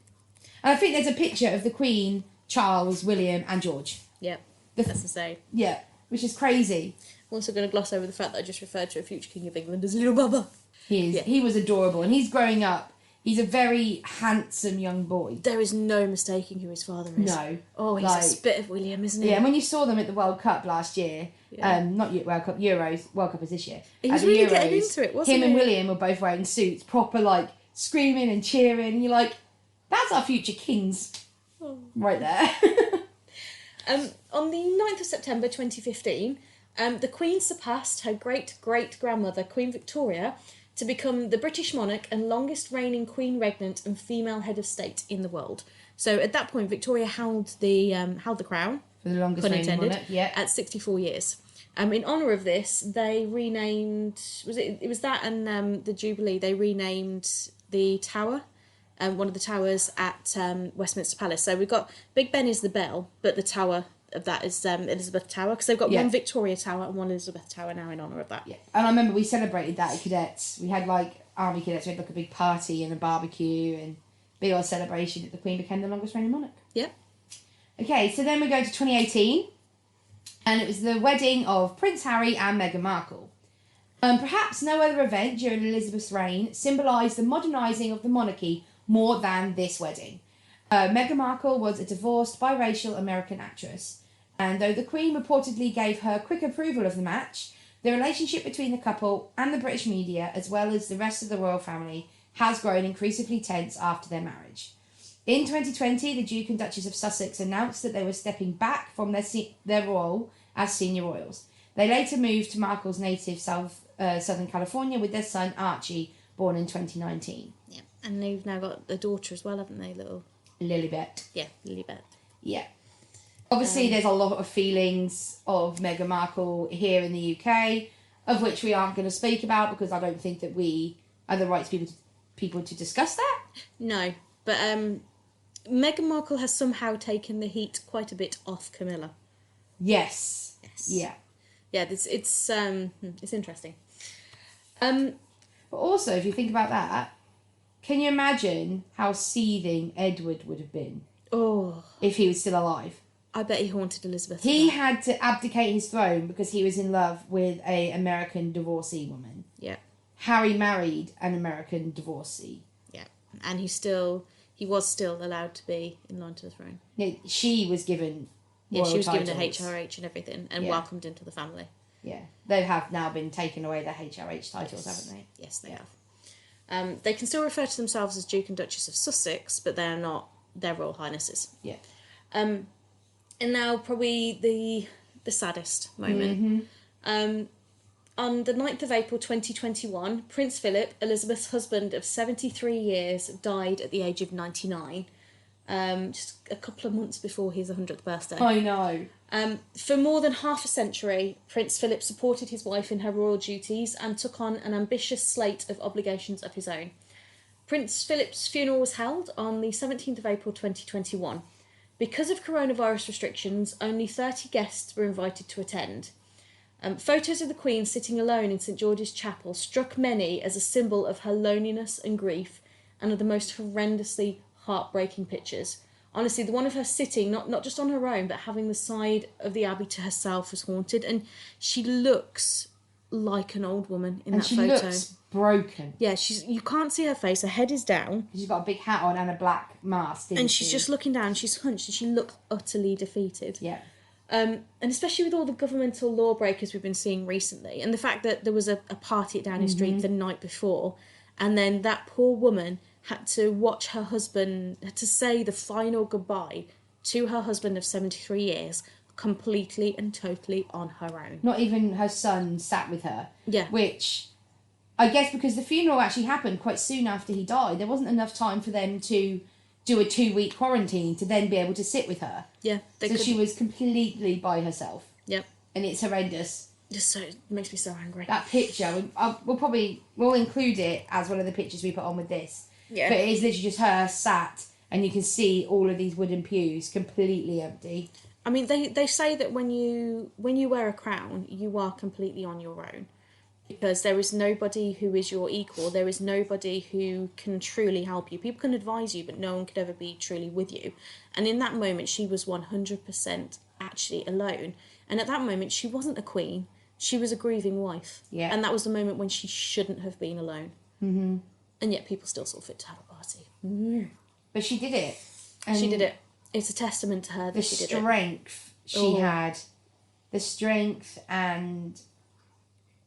Speaker 1: And I think there's a picture of the Queen, Charles, William and George.
Speaker 2: Yeah, that's insane.
Speaker 1: Yeah, which is crazy.
Speaker 2: I'm also going to gloss over the fact that I just referred to a future King of England as little Bubba.
Speaker 1: He was adorable, and he's growing up. He's a very handsome young boy.
Speaker 2: There is no mistaking who his father is.
Speaker 1: No.
Speaker 2: Oh, he's a spit of William, isn't he?
Speaker 1: Yeah, and when you saw them at the World Cup last year, not World Cup, Euros, World Cup is this year.
Speaker 2: He was really getting into it, wasn't he?
Speaker 1: Him and William were both wearing suits, proper like screaming and cheering, and you're like, that's our future kings. Oh. Right there.
Speaker 2: On the 9th of September 2015, the Queen surpassed her great-great-grandmother, Queen Victoria, to become the British monarch and longest reigning Queen regnant and female head of state in the world. So at that point, Victoria held the crown,
Speaker 1: for the longest reigning monarch,
Speaker 2: at 64 years. In honour of this, they renamed the Jubilee. They renamed the tower, one of the towers at Westminster Palace. So we've got Big Ben is the bell, but the tower of that is Elizabeth Tower, because they've got one Victoria Tower and one Elizabeth Tower now in honour of that.
Speaker 1: Yeah, and I remember we celebrated that at cadets. We had like army cadets. We had like a big party and a barbecue and big old celebration that the Queen became the longest reigning monarch.
Speaker 2: Yeah.
Speaker 1: Okay, so then we go to 2018, and it was the wedding of Prince Harry and Meghan Markle. Perhaps no other event during Elizabeth's reign symbolised the modernising of the monarchy more than this wedding. Meghan Markle was a divorced biracial American actress. And though the Queen reportedly gave her quick approval of the match, the relationship between the couple and the British media, as well as the rest of the royal family, has grown increasingly tense after their marriage. In 2020, the Duke and Duchess of Sussex announced that they were stepping back from their role as senior royals. They later moved to Markle's native Southern California with their son Archie, born in 2019.
Speaker 2: Yeah, and they've now got a daughter as well, haven't they, little...
Speaker 1: Lilibet.
Speaker 2: Yeah, Lilibet.
Speaker 1: Yeah. Obviously, there's a lot of feelings of Meghan Markle here in the UK, of which we aren't going to speak about because I don't think that we are the right people to discuss that.
Speaker 2: No, but Meghan Markle has somehow taken the heat quite a bit off Camilla.
Speaker 1: Yes. Yeah.
Speaker 2: Yeah, it's interesting.
Speaker 1: But also, if you think about that, can you imagine how seething Edward would have been?
Speaker 2: Oh.
Speaker 1: If he was still alive?
Speaker 2: I bet he haunted Elizabeth.
Speaker 1: He had to abdicate his throne because he was in love with an American divorcee woman.
Speaker 2: Yeah.
Speaker 1: Harry married an American divorcee.
Speaker 2: Yeah. And he was still allowed to be in line to the throne.
Speaker 1: Yeah, she was given
Speaker 2: Yeah, she was
Speaker 1: titles.
Speaker 2: given a HRH and everything and welcomed into the family.
Speaker 1: Yeah. They have now been taken away their HRH titles, haven't they?
Speaker 2: Yes, they have. They can still refer to themselves as Duke and Duchess of Sussex, but they're not their Royal Highnesses.
Speaker 1: Yeah.
Speaker 2: And now probably the saddest moment.
Speaker 1: Mm-hmm.
Speaker 2: On the 9th of April 2021, Prince Philip, Elizabeth's husband of 73 years, died at the age of 99, just a couple of months before his 100th birthday.
Speaker 1: I know.
Speaker 2: For more than half a century, Prince Philip supported his wife in her royal duties and took on an ambitious slate of obligations of his own. Prince Philip's funeral was held on the 17th of April 2021. Because of coronavirus restrictions, only 30 guests were invited to attend. Photos of the Queen sitting alone in St George's Chapel struck many as a symbol of her loneliness and grief and of the most horrendously heartbreaking pictures. Honestly, the one of her sitting, not just on her own, but having the side of the Abbey to herself was haunted, and she looks like an old woman in that photo.
Speaker 1: And she looks broken.
Speaker 2: Yeah, you can't see her face, her head is down.
Speaker 1: She's got a big hat on and a black mask.
Speaker 2: And she's just looking down, she's hunched, and she looks utterly defeated.
Speaker 1: Yeah.
Speaker 2: And especially with all the governmental lawbreakers we've been seeing recently, and the fact that there was a party at Downing Street the night before, and then that poor woman had to watch her husband, had to say the final goodbye to her husband of 73 years, completely and totally on her own.
Speaker 1: Not even her son sat with her.
Speaker 2: Yeah.
Speaker 1: Which, I guess because the funeral actually happened quite soon after he died, there wasn't enough time for them to do a 2-week quarantine to then be able to sit with her.
Speaker 2: Yeah.
Speaker 1: She was completely by herself.
Speaker 2: Yep.
Speaker 1: And it's horrendous.
Speaker 2: It makes me so angry.
Speaker 1: That picture, we'll include it as one of the pictures we put on with this.
Speaker 2: Yeah.
Speaker 1: But it is literally just her sat, and you can see all of these wooden pews completely empty.
Speaker 2: I mean, they say that when you wear a crown, you are completely on your own. Because there is nobody who is your equal. There is nobody who can truly help you. People can advise you, but no one could ever be truly with you. And in that moment, she was 100% actually alone. And at that moment, she wasn't a queen. She was a grieving wife.
Speaker 1: Yeah.
Speaker 2: And that was the moment when she shouldn't have been alone.
Speaker 1: Mm-hmm.
Speaker 2: And yet people still saw fit to have a party.
Speaker 1: But she did it. And
Speaker 2: she did it. It's a testament to her that she did it.
Speaker 1: The strength she had. The strength, and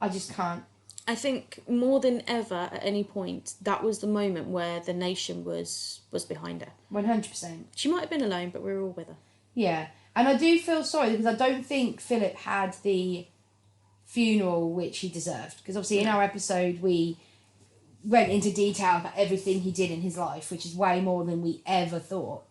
Speaker 1: I just can't.
Speaker 2: I think more than ever at any point, that was the moment where the nation was behind her.
Speaker 1: 100%.
Speaker 2: She might have been alone, but we were all with her.
Speaker 1: Yeah. And I do feel sorry because I don't think Philip had the funeral which he deserved. Because obviously in our episode we went into detail about everything he did in his life, which is way more than we ever thought.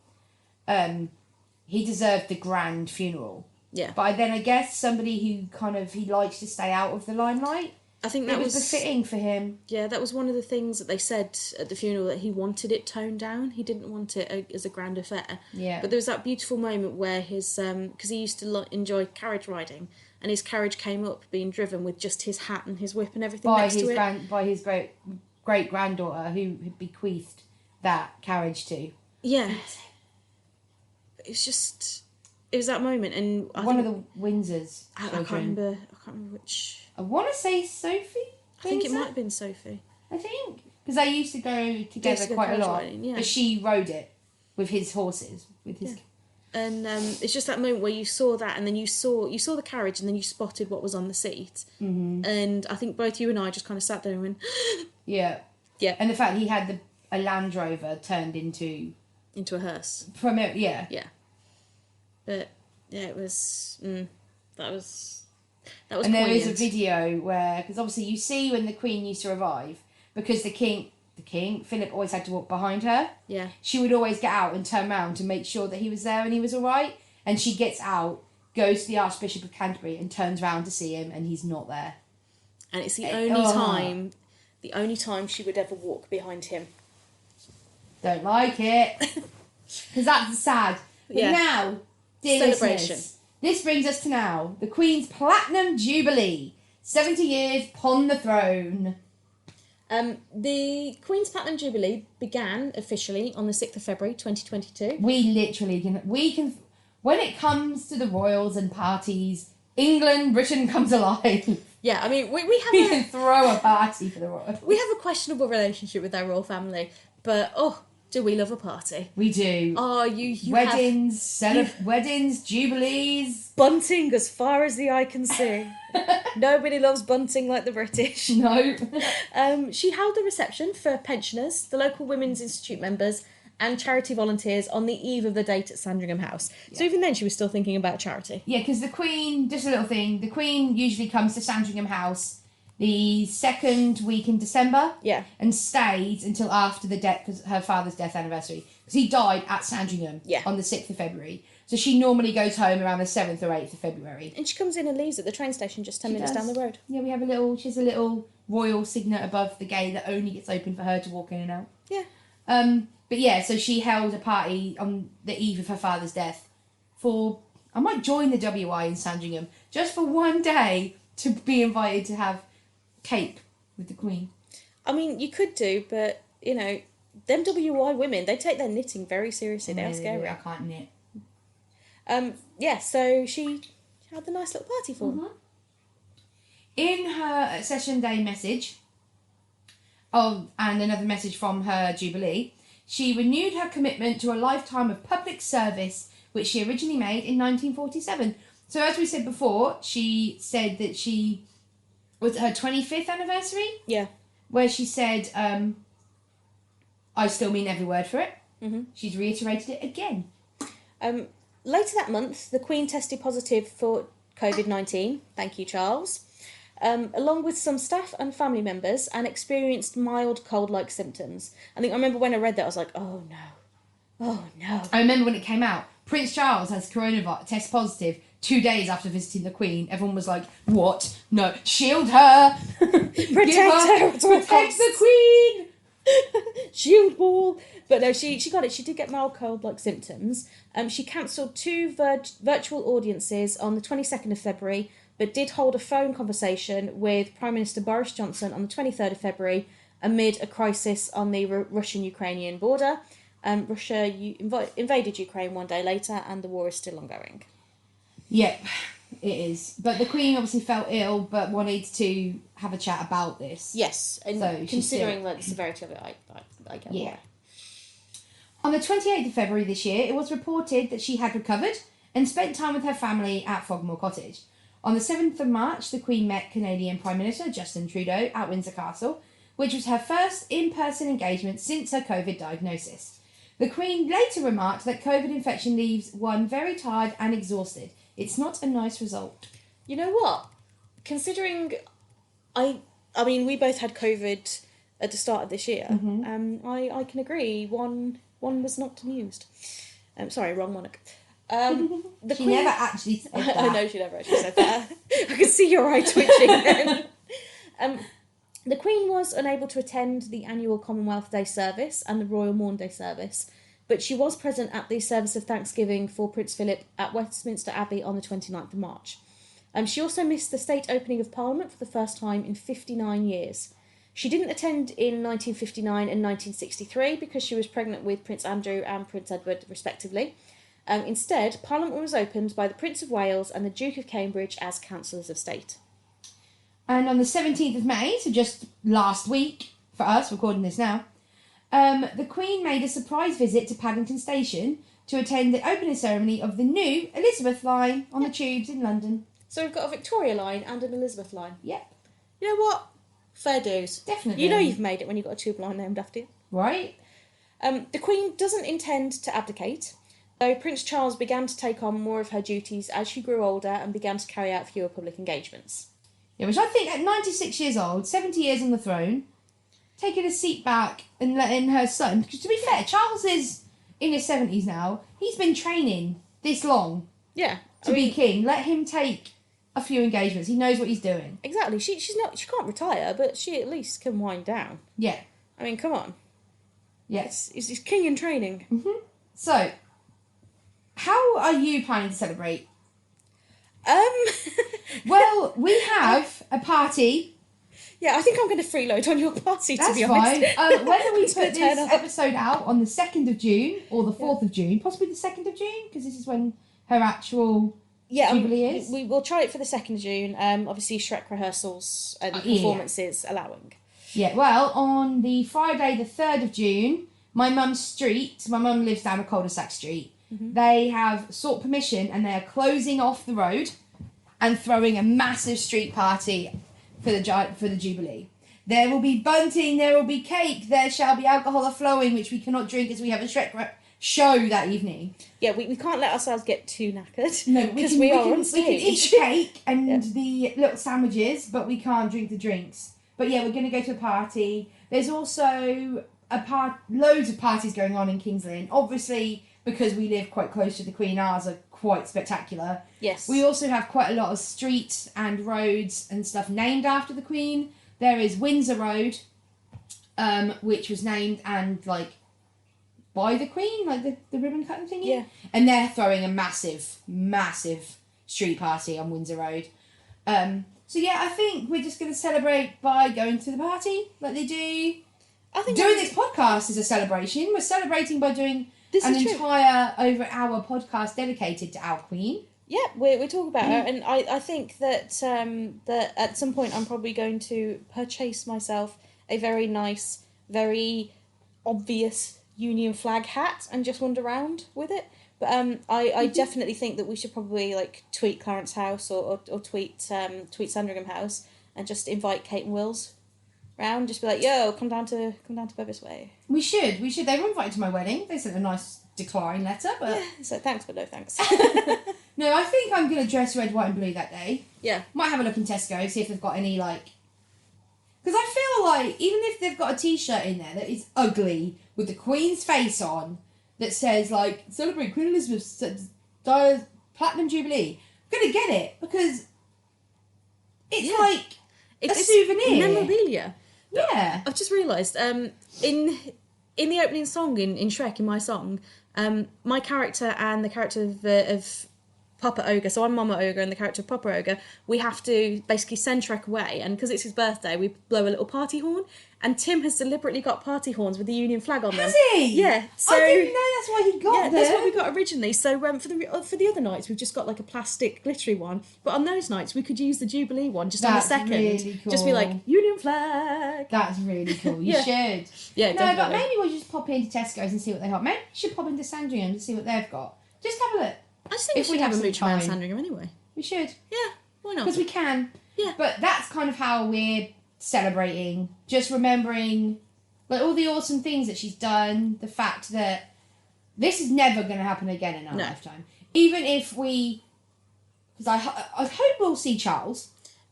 Speaker 1: He deserved the grand funeral.
Speaker 2: Yeah.
Speaker 1: But then I guess somebody who he likes to stay out of the limelight.
Speaker 2: I think that
Speaker 1: was befitting for him.
Speaker 2: Yeah, that was one of the things that they said at the funeral, that he wanted it toned down. He didn't want it as a grand affair.
Speaker 1: Yeah.
Speaker 2: But there was that beautiful moment where his, because he used to enjoy carriage riding, and his carriage came up being driven with just his hat and his whip and everything next to it.
Speaker 1: By his great granddaughter who had bequeathed that carriage to.
Speaker 2: Yeah. It was that moment, and
Speaker 1: one of the Windsors.
Speaker 2: I can't remember which.
Speaker 1: I want to say Sophie.
Speaker 2: I think it might have been Sophie.
Speaker 1: I think because they used to go together quite a lot.
Speaker 2: Riding, yeah.
Speaker 1: But she rode it with his horses, with his.
Speaker 2: And it's just that moment where you saw that, and then you saw the carriage, and then you spotted what was on the seat.
Speaker 1: Mm-hmm.
Speaker 2: And I think both you and I just kind of sat there and went,
Speaker 1: Yeah.
Speaker 2: Yeah.
Speaker 1: And the fact he had a Land Rover turned into
Speaker 2: a hearse.
Speaker 1: Yeah.
Speaker 2: Yeah. But yeah, it was that was
Speaker 1: And
Speaker 2: poignant.
Speaker 1: there is a video where, because obviously you see when the Queen used to arrive, because the King, Philip always had to walk behind her.
Speaker 2: Yeah.
Speaker 1: She would always get out and turn around to make sure that he was there and he was all right. And she gets out, goes to the Archbishop of Canterbury and turns around to see him, and he's not there.
Speaker 2: And it's the only time she would ever walk behind him.
Speaker 1: Don't like it. Because that's sad. But now, dear listeners, this brings us to now. The Queen's Platinum Jubilee. 70 years upon the throne.
Speaker 2: The Queen's Platinum Jubilee began officially on the 6th of February 2022.
Speaker 1: We can, when it comes to the royals and parties, England, Britain comes alive.
Speaker 2: Yeah, I mean, we
Speaker 1: can throw a party for the royals.
Speaker 2: We have a questionable relationship with our royal family, but do we love a party?
Speaker 1: We do.
Speaker 2: Oh, you
Speaker 1: weddings, jubilees.
Speaker 2: Bunting as far as the eye can see. Nobody loves bunting like the British.
Speaker 1: No.
Speaker 2: She held the reception for pensioners, the local Women's Institute members, and charity volunteers on the eve of the date at Sandringham House. Yeah. So even then she was still thinking about charity.
Speaker 1: Yeah, because the Queen, just a little thing, the Queen usually comes to Sandringham House the second week in December.
Speaker 2: Yeah.
Speaker 1: And stays until after the death, because her father's death anniversary. Because he died at Sandringham on the 6th of February. So she normally goes home around the 7th or 8th of February.
Speaker 2: And she comes in and leaves at the train station just 10 minutes down the road.
Speaker 1: Yeah, she has a little royal signet above the gate that only gets open for her to walk in and out.
Speaker 2: Yeah.
Speaker 1: But yeah, so she held a party on the eve of her father's death I might join the WI in Sandringham just for one day to be invited to have cake with the Queen.
Speaker 2: I mean, you could do, but, them WI women, they take their knitting very seriously. They are scary.
Speaker 1: I can't knit.
Speaker 2: So she had the nice little party for them.
Speaker 1: In her Session Day message, and another message from her Jubilee, she renewed her commitment to a lifetime of public service, which she originally made in 1947. So as we said before, she said that she was her 25th anniversary.
Speaker 2: Yeah.
Speaker 1: Where she said, I still mean every word for it.
Speaker 2: Mm-hmm.
Speaker 1: She's reiterated it again.
Speaker 2: Later that month, the Queen tested positive for COVID-19. Thank you, Charles. Along with some staff and family members, and experienced mild cold-like symptoms. I remember when I read that, I was like, oh no.
Speaker 1: I remember when it came out, Prince Charles has coronavirus, test positive 2 days after visiting the Queen. Everyone was like, what? No, shield her!
Speaker 2: Protect her!
Speaker 1: Protect the Queen!
Speaker 2: Shield wall! But no, she got it. She did get mild cold-like symptoms. She cancelled 2 virtual audiences on the 22nd of February, but did hold a phone conversation with Prime Minister Boris Johnson on the 23rd of February amid a crisis on the Russian-Ukrainian border. Russia invaded Ukraine one day later, and the war is still ongoing.
Speaker 1: Yep, it is. But the Queen obviously felt ill, but wanted to have a chat about this.
Speaker 2: Yes, and so considering the severity of it, I get why.
Speaker 1: On the 28th of February this year, it was reported that she had recovered and spent time with her family at Frogmore Cottage. On the 7th of March, the Queen met Canadian Prime Minister Justin Trudeau at Windsor Castle, which was her first in-person engagement since her COVID diagnosis. The Queen later remarked that COVID infection leaves one very tired and exhausted. It's not a nice result.
Speaker 2: You know what? Considering I mean, we both had COVID at the start of this year.
Speaker 1: Mm-hmm.
Speaker 2: I can agree. One was not amused. Sorry, wrong monarch.
Speaker 1: The Queen never actually said that.
Speaker 2: I know she never actually said that. I could see your eye twitching then. The Queen was unable to attend the annual Commonwealth Day service and the Royal Morn Day service, but she was present at the service of Thanksgiving for Prince Philip at Westminster Abbey on the 29th of March. She also missed the state opening of Parliament for the first time in 59 years. She didn't attend in 1959 and 1963 because she was pregnant with Prince Andrew and Prince Edward, respectively. Instead, Parliament was opened by the Prince of Wales and the Duke of Cambridge as Councillors of State.
Speaker 1: And on the 17th of May, so just last week for us, recording this now, the Queen made a surprise visit to Paddington Station to attend the opening ceremony of the new Elizabeth line on the tubes in London.
Speaker 2: So we've got a Victoria line and an Elizabeth line.
Speaker 1: Yep.
Speaker 2: You know what? Fair dues.
Speaker 1: Definitely.
Speaker 2: You know you've made it when you've got a tube line named after you.
Speaker 1: Right?
Speaker 2: The Queen doesn't intend to abdicate, though Prince Charles began to take on more of her duties as she grew older and began to carry out fewer public engagements.
Speaker 1: Yeah, which I think at 96 years old, 70 years on the throne, taking a seat back and letting her son... Because to be fair, Charles is in his 70s now. He's been training this long to be king. Let him take a few engagements. He knows what he's doing.
Speaker 2: Exactly. She can't retire, but she at least can wind down.
Speaker 1: Yeah.
Speaker 2: I mean, come on.
Speaker 1: Yes.
Speaker 2: He's king in training.
Speaker 1: Mm-hmm. So, how are you planning to celebrate? Well, we have a party.
Speaker 2: Yeah, I think I'm going to freeload on your party, to be
Speaker 1: honest. That's fine. Whether we
Speaker 2: It's
Speaker 1: put
Speaker 2: gonna turn
Speaker 1: this
Speaker 2: up.
Speaker 1: episode out on the 2nd of June or the 4th of June, possibly the 2nd of June, because this is when her actual Jubilee is.
Speaker 2: We will try it for the 2nd of June. Obviously, Shrek rehearsals and performances allowing.
Speaker 1: Yeah, well, on the Friday the 3rd of June, my mum lives down a cul-de-sac street, they have sought permission and they are closing off the road and throwing a massive street party for the Jubilee. There will be bunting, there will be cake, there shall be alcohol flowing, which we cannot drink as we have a Shrek show that evening.
Speaker 2: Yeah, we can't let ourselves get too knackered.
Speaker 1: No,
Speaker 2: because we are on
Speaker 1: we
Speaker 2: stage.
Speaker 1: can eat the cake and the little sandwiches, but we can't drink the drinks. But yeah, we're going to go to a party. There's also loads of parties going on in King's Lynn. Obviously, because we live quite close to the Queen, ours are quite spectacular.
Speaker 2: Yes.
Speaker 1: We also have quite a lot of streets and roads and stuff named after the Queen. There is Windsor Road, which was named and by the Queen, the ribbon cutting thingy.
Speaker 2: Yeah.
Speaker 1: And they're throwing a massive, massive street party on Windsor Road. So yeah, I think we're just going to celebrate by going to the party like they do.
Speaker 2: I think
Speaker 1: doing this podcast is a celebration. We're celebrating by doing an entire over-hour podcast dedicated to our Queen.
Speaker 2: Yeah, we talk about her, and I think that that at some point I'm probably going to purchase myself a very nice, very obvious Union flag hat and just wander around with it. But I definitely think that we should probably tweet Clarence House or tweet Sandringham House and just invite Kate and Wills round. Just be like, yo, come down to Bevis Way.
Speaker 1: We should. They were invited to my wedding. They sent a nice decline letter, but
Speaker 2: yeah, so thanks but no thanks.
Speaker 1: No, I think I'm gonna dress red, white, and blue that day.
Speaker 2: Yeah,
Speaker 1: might have a look in Tesco, see if they've got any because I feel like even if they've got a T-shirt in there that is ugly with the Queen's face on that says celebrate Queen Elizabeth's Platinum Jubilee, I'm gonna get it because it's a souvenir,
Speaker 2: memorabilia.
Speaker 1: Yeah,
Speaker 2: I've just realised in the opening song in Shrek, in my song, my character and the character of Papa Ogre, so I'm Mama Ogre and the character of Papa Ogre, we have to basically send Shrek away, and because it's his birthday, we blow a little party horn, and Tim has deliberately got party horns with the Union flag on them.
Speaker 1: Has he?
Speaker 2: Yeah. So,
Speaker 1: I didn't know that's why he got them.
Speaker 2: That's what we got originally. So for the other nights, we've just got a plastic glittery one, but on those nights, we could use the Jubilee one just on the second.
Speaker 1: Really cool.
Speaker 2: Just be like, Union flag.
Speaker 1: That's really cool. You should.
Speaker 2: Yeah,
Speaker 1: no,
Speaker 2: definitely.
Speaker 1: but maybe we'll just pop into Tesco's and see what they have. Maybe we should pop into Sandringham to see what they've got. Just have a look.
Speaker 2: I just think we should have a mooch around Sandringham anyway.
Speaker 1: We should.
Speaker 2: Yeah, why not?
Speaker 1: Because we can.
Speaker 2: Yeah.
Speaker 1: But that's kind of how we're celebrating. Just remembering all the awesome things that she's done. The fact that this is never going to happen again in our lifetime. Even if we... Because I hope we'll see Charles.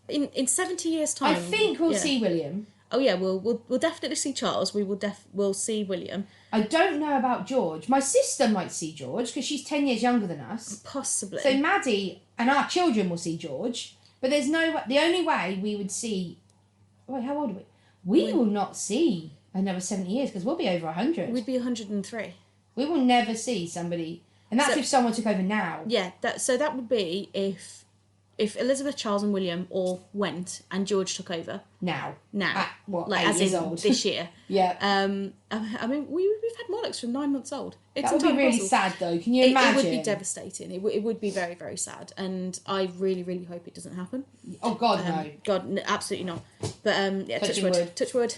Speaker 2: In 70 years' time.
Speaker 1: I think we'll see William.
Speaker 2: Oh yeah, we'll definitely see Charles. We'll see William.
Speaker 1: I don't know about George. My sister might see George because she's 10 years younger than us.
Speaker 2: Possibly.
Speaker 1: So Maddie and our children will see George. But there's no... The only way we would see... Wait, how old are we? We will not see another 70 years because we'll be over 100.
Speaker 2: We'd be 103.
Speaker 1: We will never see somebody... And that's if someone took over now.
Speaker 2: Yeah, that would be if Elizabeth, Charles and William all went and George took over.
Speaker 1: Now.
Speaker 2: At,
Speaker 1: 8
Speaker 2: as
Speaker 1: years
Speaker 2: in
Speaker 1: old?
Speaker 2: this year.
Speaker 1: Yeah.
Speaker 2: I mean, we've had monarchs from 9 months old.
Speaker 1: That would be really sad, though. Can you imagine?
Speaker 2: It would be devastating. It would be very, very sad. And I really, really hope it doesn't happen.
Speaker 1: Oh, God, no.
Speaker 2: God, absolutely not. But, yeah, touch
Speaker 1: wood.
Speaker 2: Touch wood.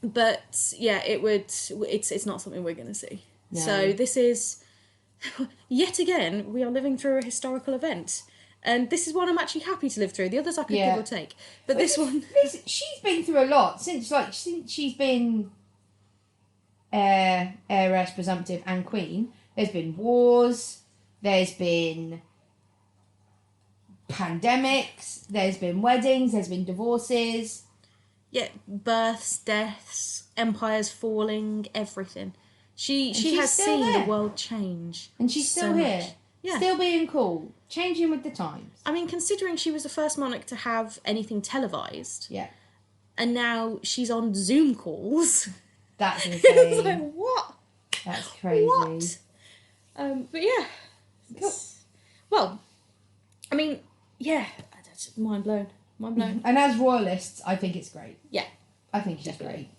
Speaker 2: But, yeah, it would... It's not something we're going to see.
Speaker 1: No.
Speaker 2: So this is, yet again, we are living through a historical event. And this is one I'm actually happy to live through. The others I could give or take. But this one...
Speaker 1: She's been through a lot since she's been heiress, presumptive and queen. There's been wars. There's been pandemics. There's been weddings. There's been divorces.
Speaker 2: Yeah, births, deaths, empires falling, everything. She has seen the world change.
Speaker 1: And she's still here.
Speaker 2: Much. Yeah.
Speaker 1: Still being cool. Changing with the times.
Speaker 2: I mean, considering she was the first monarch to have anything televised.
Speaker 1: Yeah.
Speaker 2: And now she's on Zoom calls.
Speaker 1: That's insane.
Speaker 2: It's like, what?
Speaker 1: That's crazy.
Speaker 2: What? But yeah.
Speaker 1: Cool.
Speaker 2: Well, I mean, yeah. That's mind blown. Mind blown.
Speaker 1: And as royalists, I think it's great.
Speaker 2: Yeah.
Speaker 1: I think she's great.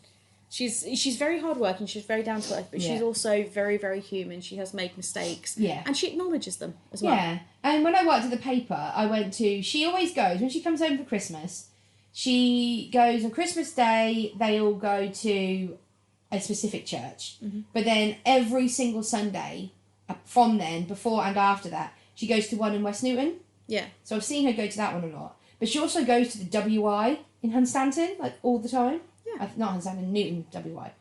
Speaker 2: She's very hardworking, she's very down to earth, but she's also very, very human. She has made mistakes.
Speaker 1: Yeah.
Speaker 2: And she acknowledges them as well.
Speaker 1: Yeah. And when I worked at the paper, she always goes, when she comes home for Christmas, she goes on Christmas Day, they all go to a specific church. Mm-hmm. But then every single Sunday, from then, before and after that, she goes to one in West Newton.
Speaker 2: Yeah.
Speaker 1: So I've seen her go to that one a lot. But she also goes to the WI in Hunstanton, like, all the time.
Speaker 2: Yeah.
Speaker 1: Not Hunstanton, Newton, WI.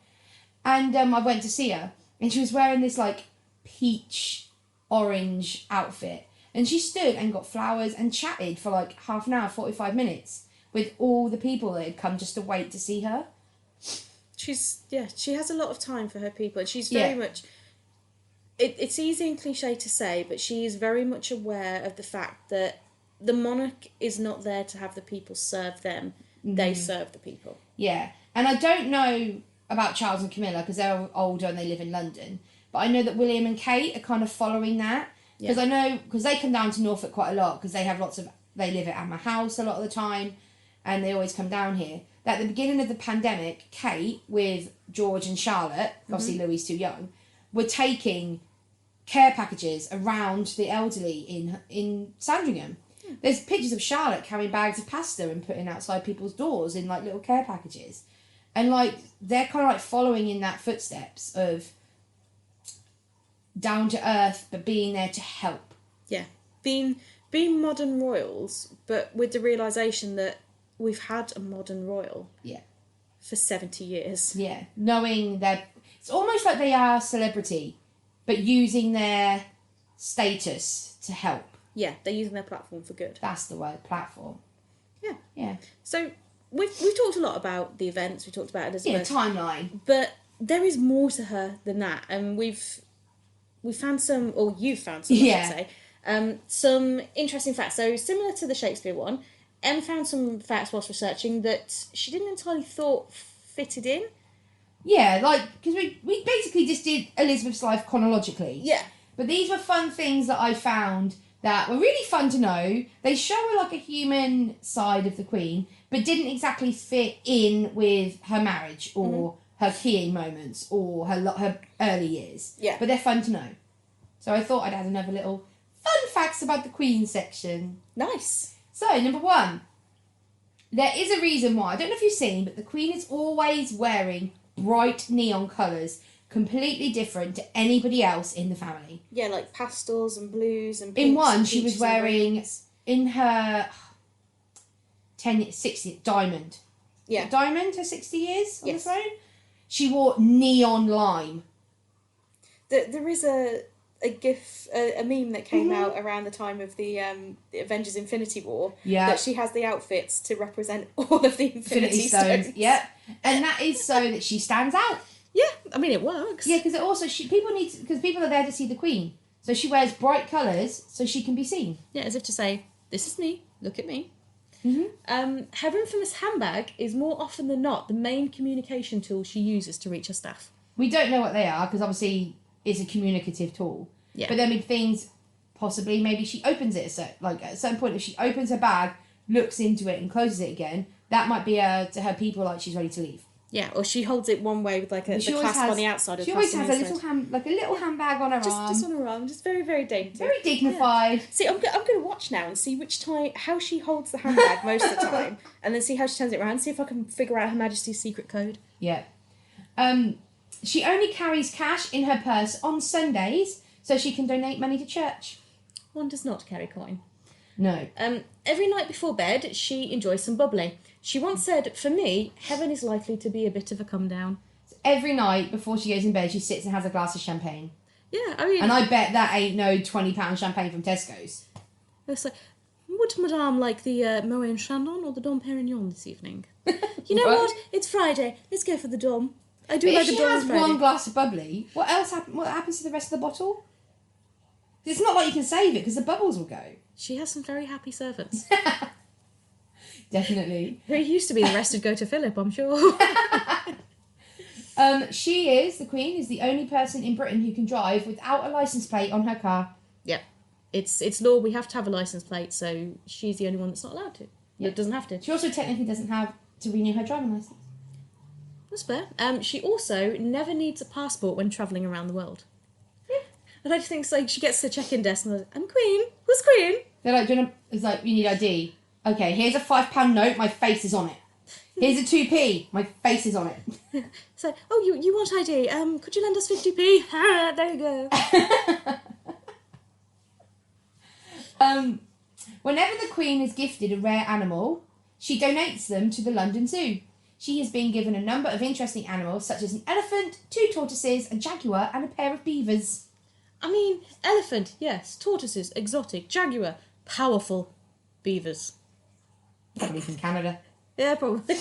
Speaker 1: And I went to see her, and she was wearing this, like, peach orange outfit. And she stood and got flowers and chatted for, like, half an hour, 45 minutes, with all the people that had come just to wait to see her.
Speaker 2: She has a lot of time for her people. And she's very much... It's easy and cliche to say, but she is very much aware of the fact that the monarch is not there to have the people serve them. Mm-hmm. They serve the people. Yeah.
Speaker 1: And I don't know about Charles and Camilla because they're older and they live in London. But I know that William and Kate are kind of following that. Because I know, because they come down to Norfolk quite a lot because they live at Amma House a lot of the time and they always come down here. At the beginning of the pandemic, Kate, with George and Charlotte, obviously Louis too young, were taking care packages around the elderly in Sandringham. There's pictures of Charlotte carrying bags of pasta and putting outside people's doors in, like, little care packages. And, like, they're kind of, like, following in that footsteps of down to earth, but being there to help.
Speaker 2: Yeah. Being modern royals, but with the realisation that we've had a modern royal.
Speaker 1: Yeah.
Speaker 2: For 70 years.
Speaker 1: Yeah. Knowing that it's almost like they are celebrity, but using their status to help.
Speaker 2: Yeah, they're using their platform for good.
Speaker 1: That's the word, platform. Yeah. Yeah.
Speaker 2: So we've talked a lot about the events, we talked about Elizabeth.
Speaker 1: Yeah, timeline.
Speaker 2: But there is more to her than that. And we found some, or you found some, I should say, some interesting facts. So similar to the Shakespeare one, Em found some facts whilst researching that she didn't entirely thought fitted in.
Speaker 1: Yeah, like, because we basically just did Elizabeth's life chronologically.
Speaker 2: Yeah.
Speaker 1: But these were fun things that I found that were really fun to know. They show like a human side of the Queen, but didn't exactly fit in with her marriage or her key moments or her early years.
Speaker 2: Yeah.
Speaker 1: But they're fun to know. So I thought I'd add another little fun facts about the Queen section.
Speaker 2: Nice.
Speaker 1: So, number 1. There is a reason why. I don't know if you've seen, but the Queen is always wearing bright neon colours, completely different to anybody else in the family.
Speaker 2: Yeah, like pastels and blues and pinks.
Speaker 1: In one, she was wearing, in her 60 diamond.
Speaker 2: Yeah.
Speaker 1: Diamond, her 60 years on the throne? She wore neon lime.
Speaker 2: There is a gif, a meme that came out around the time of the Avengers Infinity War.
Speaker 1: Yeah.
Speaker 2: That she has the outfits to represent all of the Infinity Stones.
Speaker 1: Yep. And that is so that she stands out.
Speaker 2: Yeah, I mean, it works.
Speaker 1: Yeah, because it also, people are there to see the Queen. So she wears bright colours so she can be seen.
Speaker 2: Yeah, as if to say, this is me, look at me.
Speaker 1: Mm-hmm.
Speaker 2: Her infamous handbag is more often than not the main communication tool she uses to reach her staff.
Speaker 1: We don't know what they are because obviously it's a communicative tool.
Speaker 2: Yeah.
Speaker 1: But then with things, possibly, maybe she opens it at a certain point, if she opens her bag, looks into it and closes it again, that might be to her people like she's ready to leave.
Speaker 2: Yeah, or she holds it one way with like the clasp on the outside.
Speaker 1: She always has a little handbag on her arm.
Speaker 2: Just on her arm, just very, very dainty.
Speaker 1: Very dignified.
Speaker 2: Yeah. See, I'm going to watch now and see how she holds the handbag most of the time, and then see how she turns it around, see if I can figure out Her Majesty's secret code.
Speaker 1: Yeah. She only carries cash in her purse on Sundays so she can donate money to church.
Speaker 2: One does not carry coin.
Speaker 1: No.
Speaker 2: Every night before bed, she enjoys some bubbly. She once said, "For me, heaven is likely to be a bit of a come down."
Speaker 1: So every night before she goes in bed, she sits and has a glass of champagne.
Speaker 2: Yeah, I mean...
Speaker 1: And I bet that ain't no £20 champagne from Tesco's.
Speaker 2: It's like, would Madame like the Moet Chandon or the Dom Perignon this evening? You know
Speaker 1: Right.
Speaker 2: what? It's Friday. Let's go for the Dom. I do
Speaker 1: But
Speaker 2: like
Speaker 1: if
Speaker 2: the
Speaker 1: she
Speaker 2: Dom
Speaker 1: has
Speaker 2: on Friday.
Speaker 1: one glass of bubbly, what happens to the rest of the bottle? It's not like you can save it because the bubbles will go.
Speaker 2: She has some very happy servants.
Speaker 1: Definitely.
Speaker 2: Who used to be the rest would go to Philip, I'm sure.
Speaker 1: The Queen is the only person in Britain who can drive without a licence plate on her car.
Speaker 2: Yeah. It's law. We have to have a licence plate, so she's the only one that's not allowed to.
Speaker 1: Yeah.
Speaker 2: That doesn't have to.
Speaker 1: She also technically doesn't have to renew her driving licence.
Speaker 2: That's fair. She also never needs a passport when travelling around the world.
Speaker 1: Yeah.
Speaker 2: And I just think it's like she gets to the check-in desk and they're like, "I'm Queen. Who's Queen?"
Speaker 1: They're like, it's like, you need ID. Okay, here's a £5 note, my face is on it. Here's a 2p, my face is on it.
Speaker 2: So, "Oh, you want ID? Could you lend us 50p? There you go."
Speaker 1: Whenever the Queen is gifted a rare animal, she donates them to the London Zoo. She has been given a number of interesting animals, such as an elephant, 2 tortoises, a jaguar, and a pair of beavers.
Speaker 2: I mean, elephant, yes. Tortoises, exotic. Jaguar, powerful. Beavers.
Speaker 1: Probably from Canada.
Speaker 2: Yeah, probably.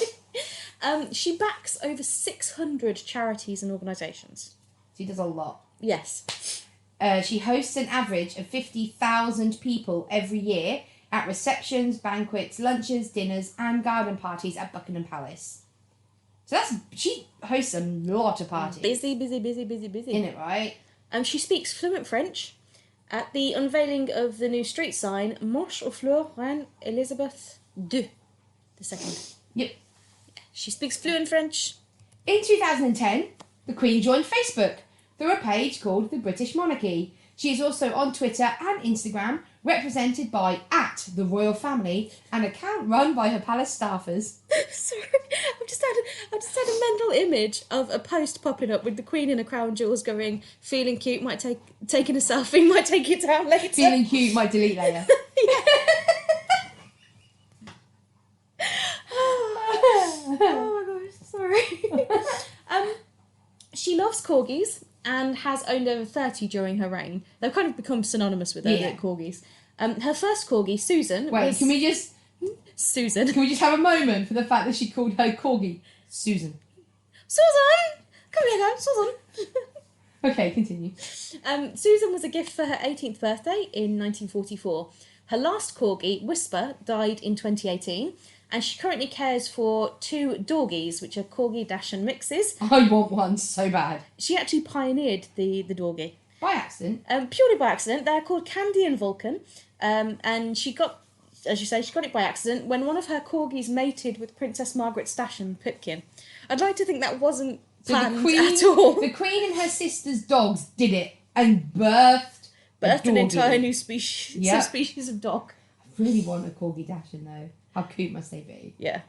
Speaker 2: She backs over 600 charities and organisations.
Speaker 1: She does a lot.
Speaker 2: Yes.
Speaker 1: She hosts an average of 50,000 people every year at receptions, banquets, lunches, dinners, and garden parties at Buckingham Palace. So she hosts a lot of parties.
Speaker 2: Busy.
Speaker 1: In it, right?
Speaker 2: She speaks fluent French. At the unveiling of the new street sign, Marche aux Fleurs, Reine Elizabeth II. The second.
Speaker 1: Yep.
Speaker 2: She speaks fluent French.
Speaker 1: In 2010, the Queen joined Facebook through a page called The British Monarchy. She is also on Twitter and Instagram, represented by @TheRoyalFamily, an account run by her palace staffers.
Speaker 2: Sorry, I've just had a mental image of a post popping up with the Queen in a crown jewels going, "Feeling cute, taking a selfie, might take it down later."
Speaker 1: Feeling cute, might delete later.
Speaker 2: Oh my gosh, sorry. She loves corgis and has owned over 30 during her reign. They've kind of become synonymous with her,
Speaker 1: Yeah.
Speaker 2: corgis. Her first corgi, Susan,
Speaker 1: Wait,
Speaker 2: was...
Speaker 1: can we just have a moment for the fact that she called her corgi Susan?
Speaker 2: Susan! Come here, girl, Susan!
Speaker 1: Okay, continue.
Speaker 2: Susan was a gift for her 18th birthday in 1944. Her last corgi, Whisper, died in 2018, and she currently cares for 2 Dorgies, which are Corgi Dachshund mixes.
Speaker 1: I want one so bad.
Speaker 2: She actually pioneered the Dorgie.
Speaker 1: By accident.
Speaker 2: Purely by accident. They're called Candy and Vulcan, and she got, as you say, she got it by accident when one of her corgis mated with Princess Margaret's Dachshund, Pipkin. I'd like to think that wasn't planned at all.
Speaker 1: The Queen and her sister's dogs did it and birthed
Speaker 2: An entire new species,
Speaker 1: Yep.
Speaker 2: subspecies of dog.
Speaker 1: I really want a corgi Dachshund though. How cute must they be?
Speaker 2: Yeah.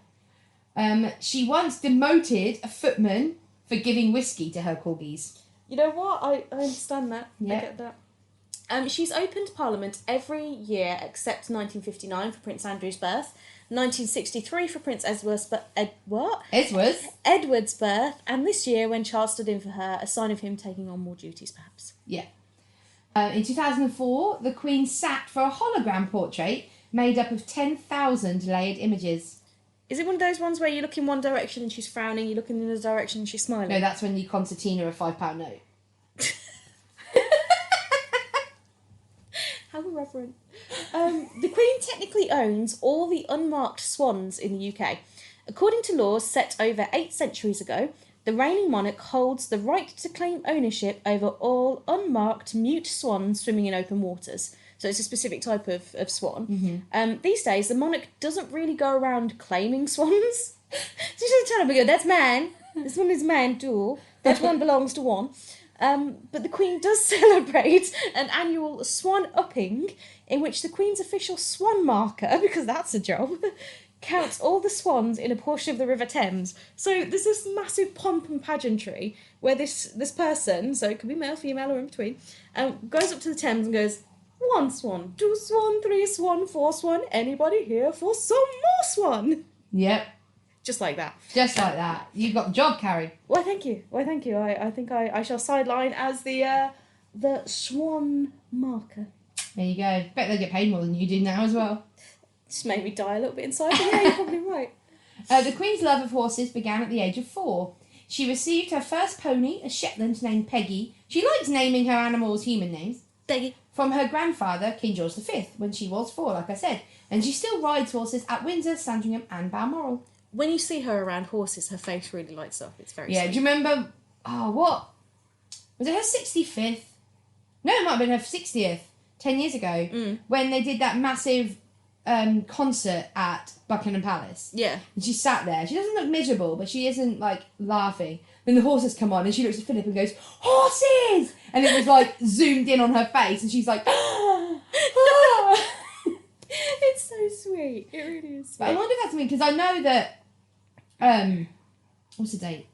Speaker 1: She once demoted a footman for giving whiskey to her corgis.
Speaker 2: You know what? I understand that.
Speaker 1: Yeah.
Speaker 2: I get that. She's opened Parliament every year except 1959 for Prince Andrew's birth, 1963 for Prince Edward's birth, and this year when Charles stood in for her, a sign of him taking on more duties, perhaps.
Speaker 1: Yeah. In 2004, the Queen sat for a hologram portrait made up of 10,000 layered images.
Speaker 2: Is it one of those ones where you look in one direction and she's frowning, you look in the other direction and she's smiling?
Speaker 1: No, that's when you concertina a £5 note.
Speaker 2: How irreverent. The Queen technically owns all the unmarked swans in the UK. According to laws set over 8 centuries ago, the reigning monarch holds the right to claim ownership over all unmarked mute swans swimming in open waters. So it's a specific type of swan.
Speaker 1: Mm-hmm.
Speaker 2: These days, the monarch doesn't really go around claiming swans. So he doesn't tell them, that's mine. This one is mine too. That one belongs to one. But the Queen does celebrate an annual swan upping in which the Queen's official swan marker, because that's a job, counts all the swans in a portion of the River Thames. So there's this massive pomp and pageantry where this person, so it could be male, female, or in between, goes up to the Thames and goes, 1 swan, 2 swan, 3 swan, 4 swan, anybody here for some more swan?
Speaker 1: Yep.
Speaker 2: Just like that.
Speaker 1: Just like that. You got the job, Carrie.
Speaker 2: Why, thank you. I think I shall sideline as the swan marker.
Speaker 1: There you go. Bet they get paid more than you do now as well.
Speaker 2: Just made me die a little bit inside, but yeah, you're probably right.
Speaker 1: The Queen's love of horses began at the age of 4. She received her first pony, a Shetland named Peggy. She likes naming her animals human names.
Speaker 2: Peggy.
Speaker 1: From her grandfather, King George V, when she was 4, like I said. And she still rides horses at Windsor, Sandringham and Balmoral.
Speaker 2: When you see her around horses, her face really lights up. It's very
Speaker 1: Yeah,
Speaker 2: sweet.
Speaker 1: do you remember... Oh, what? Was it her 65th? No, it might have been her 60th, 10 years ago, when they did that massive concert at Buckingham Palace.
Speaker 2: Yeah.
Speaker 1: And she sat there. She doesn't look miserable, but she isn't, like, laughing. Then the horses come on and she looks at Philip and goes, horses! And it was, like, zoomed in on her face and she's like, ah!
Speaker 2: It's so sweet. It really is sweet.
Speaker 1: But I wonder if that's me, because I know that, what's the date?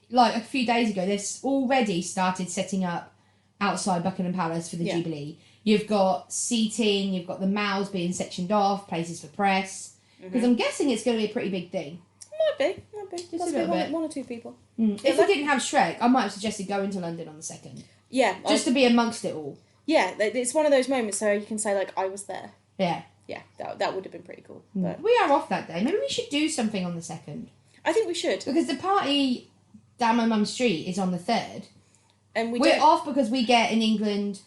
Speaker 1: Like, a few days ago, they've already started setting up outside Buckingham Palace for the Jubilee. You've got seating, you've got the mouths being sectioned off, places for press. Because I'm guessing it's going to be a pretty big thing.
Speaker 2: Might be.
Speaker 1: Just a
Speaker 2: Possibly
Speaker 1: little bit.
Speaker 2: one or two people.
Speaker 1: If we didn't have Shrek, I might have suggested going to London on the 2nd.
Speaker 2: Yeah.
Speaker 1: Just to be amongst it all.
Speaker 2: Yeah, it's one of those moments where you can say, like, I was there.
Speaker 1: Yeah.
Speaker 2: Yeah, that would have been pretty cool. But
Speaker 1: We are off that day. Maybe we should do something on the 2nd.
Speaker 2: I think we should.
Speaker 1: Because the party down my mum's street is on the 3rd.
Speaker 2: And
Speaker 1: We're off because we get in England...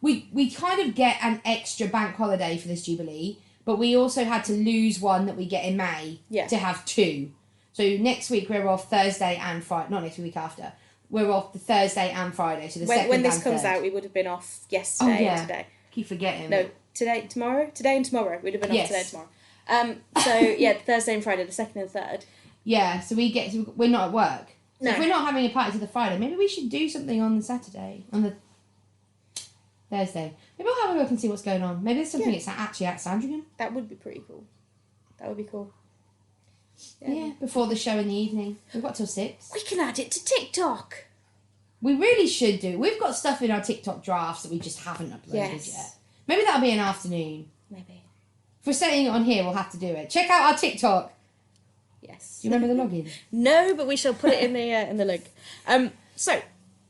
Speaker 1: We kind of get an extra bank holiday for this Jubilee, but we also had to lose one that we get in May to have 2. So next week we're off Thursday and Friday. Not next week, after. We're off the Thursday and Friday. So the second
Speaker 2: when this
Speaker 1: and
Speaker 2: comes
Speaker 1: 3rd.
Speaker 2: out, we would have been off yesterday and today.
Speaker 1: Keep forgetting.
Speaker 2: No, today and tomorrow. We'd have been off today and tomorrow. So yeah, Thursday and Friday, the 2nd and 3rd.
Speaker 1: Yeah, so we're not at work. So
Speaker 2: No.
Speaker 1: if we're not having a party to the Friday, maybe we should do something on the Saturday, on the Thursday. Maybe I'll have a look and see what's going on. Maybe there's something it's actually at Sandringham.
Speaker 2: That would be pretty cool. That would be cool.
Speaker 1: Yeah, before the show in the evening. We've got till 6.
Speaker 2: We can add it to TikTok.
Speaker 1: We really should do. We've got stuff in our TikTok drafts that we just haven't uploaded yet. Maybe that'll be an afternoon.
Speaker 2: Maybe.
Speaker 1: If we're saying it on here, we'll have to do it. Check out our TikTok.
Speaker 2: Yes.
Speaker 1: Do you remember the login?
Speaker 2: No, but we shall put it in the link. So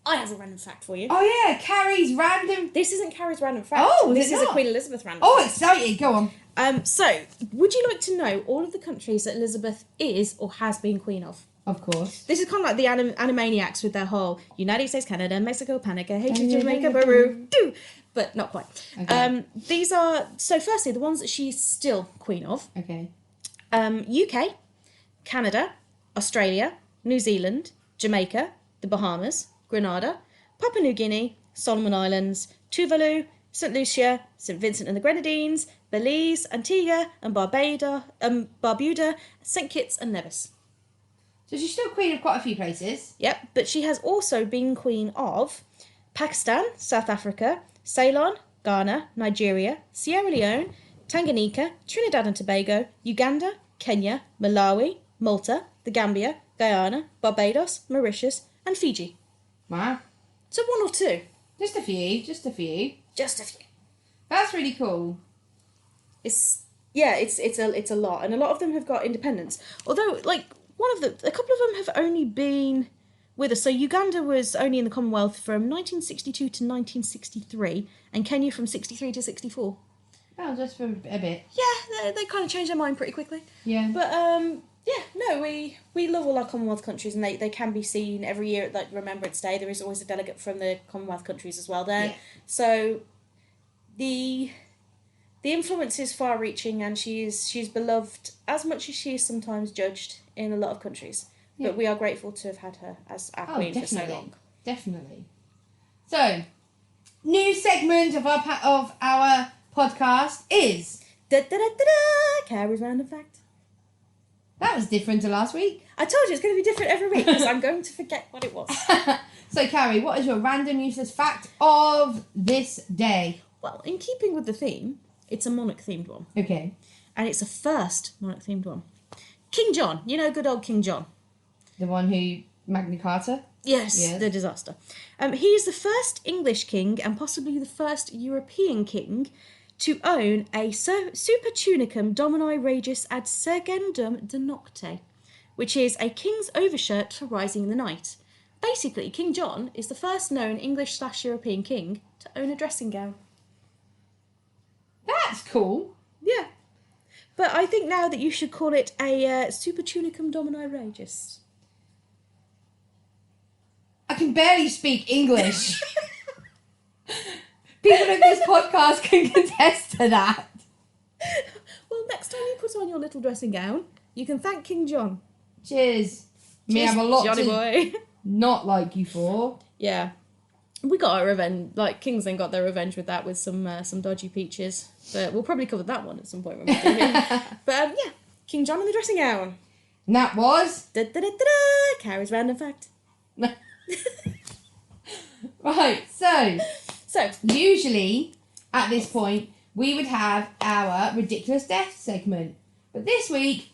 Speaker 2: I have a random fact for you.
Speaker 1: Oh yeah, Carrie's random.
Speaker 2: This isn't Carrie's random fact.
Speaker 1: Oh,
Speaker 2: this is a
Speaker 1: not?
Speaker 2: Queen Elizabeth random
Speaker 1: Oh,
Speaker 2: fact.
Speaker 1: excited. Go on.
Speaker 2: So, would you like to know all of the countries that Elizabeth is or has been queen of?
Speaker 1: Of course.
Speaker 2: This is kind of like the Animaniacs with their whole United States, Canada, Mexico, Panica, Haiti, Jamaica, Peru, do, but not quite.
Speaker 1: Okay.
Speaker 2: These are, so firstly, the ones that she's still queen of.
Speaker 1: Okay.
Speaker 2: UK, Canada, Australia, New Zealand, Jamaica, the Bahamas, Grenada, Papua New Guinea, Solomon Islands, Tuvalu, St. Lucia, St. Vincent and the Grenadines, Belize, Antigua and Barbuda, St. Kitts and Nevis.
Speaker 1: So she's still queen of quite a few places.
Speaker 2: Yep, but she has also been queen of Pakistan, South Africa, Ceylon, Ghana, Nigeria, Sierra Leone, Tanganyika, Trinidad and Tobago, Uganda, Kenya, Malawi, Malta, the Gambia, Guyana, Barbados, Mauritius and Fiji.
Speaker 1: Wow.
Speaker 2: So 1 or 2.
Speaker 1: Just a few.
Speaker 2: Just a few.
Speaker 1: That's really cool.
Speaker 2: It's a lot, and a lot of them have got independence. Although, like, a couple of them have only been with us. So Uganda was only in the Commonwealth from 1962 to 1963, and Kenya from 63 to 64.
Speaker 1: Oh, just for a bit.
Speaker 2: Yeah, they kind of changed their mind pretty quickly.
Speaker 1: Yeah.
Speaker 2: But we love all our Commonwealth countries, and they can be seen every year at like Remembrance Day. There is always a delegate from the Commonwealth countries as well there. Yeah. So the influence is far-reaching, and she's beloved as much as she is sometimes judged in a lot of countries. Yeah. But we are grateful to have had her as our queen for so long.
Speaker 1: Definitely. So, new segment of our podcast is
Speaker 2: Carrie's random fact.
Speaker 1: That was different to last week.
Speaker 2: I told you it's going to be different every week because I'm going to forget what it was.
Speaker 1: So, Carrie, what is your random useless fact of this day?
Speaker 2: Well, in keeping with the theme, it's a monarch-themed one.
Speaker 1: Okay.
Speaker 2: And it's a first monarch-themed one. King John. You know, good old King John.
Speaker 1: The one who Magna Carta?
Speaker 2: Yes, the disaster. He is the first English king and possibly the first European king to own a super tunicum domini regis ad sergendum de nocte, which is a king's overshirt for rising in the night. Basically, King John is the first known English/European king to own a dressing gown.
Speaker 1: That's cool.
Speaker 2: Yeah. But I think now that you should call it a super tunicum domini regis.
Speaker 1: I can barely speak English. People in this podcast can contest to that.
Speaker 2: Well, next time you put on your little dressing gown, you can thank King John.
Speaker 1: Cheers. Me
Speaker 2: Cheers,
Speaker 1: have a lot
Speaker 2: Johnny
Speaker 1: to
Speaker 2: boy.
Speaker 1: not like you for.
Speaker 2: Yeah. We got our revenge, like Kings then got their revenge with that with some dodgy peaches. But we'll probably cover that one at some point when we do it. But yeah, King John in the dressing gown.
Speaker 1: And that was...
Speaker 2: Da-da-da-da-da, Carrie's random fact.
Speaker 1: Right, so
Speaker 2: So,
Speaker 1: usually at this point we would have our ridiculous death segment. But this week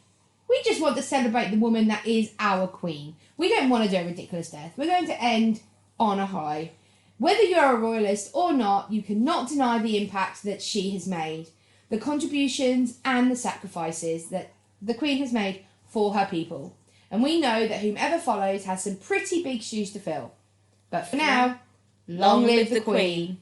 Speaker 1: we just want to celebrate the woman that is our queen. We don't want to do a ridiculous death. We're going to end on a high. Whether you're a royalist or not, you cannot deny the impact that she has made, the contributions and the sacrifices that the Queen has made for her people. And we know that whomever follows has some pretty big shoes to fill. But for now, long live the Queen.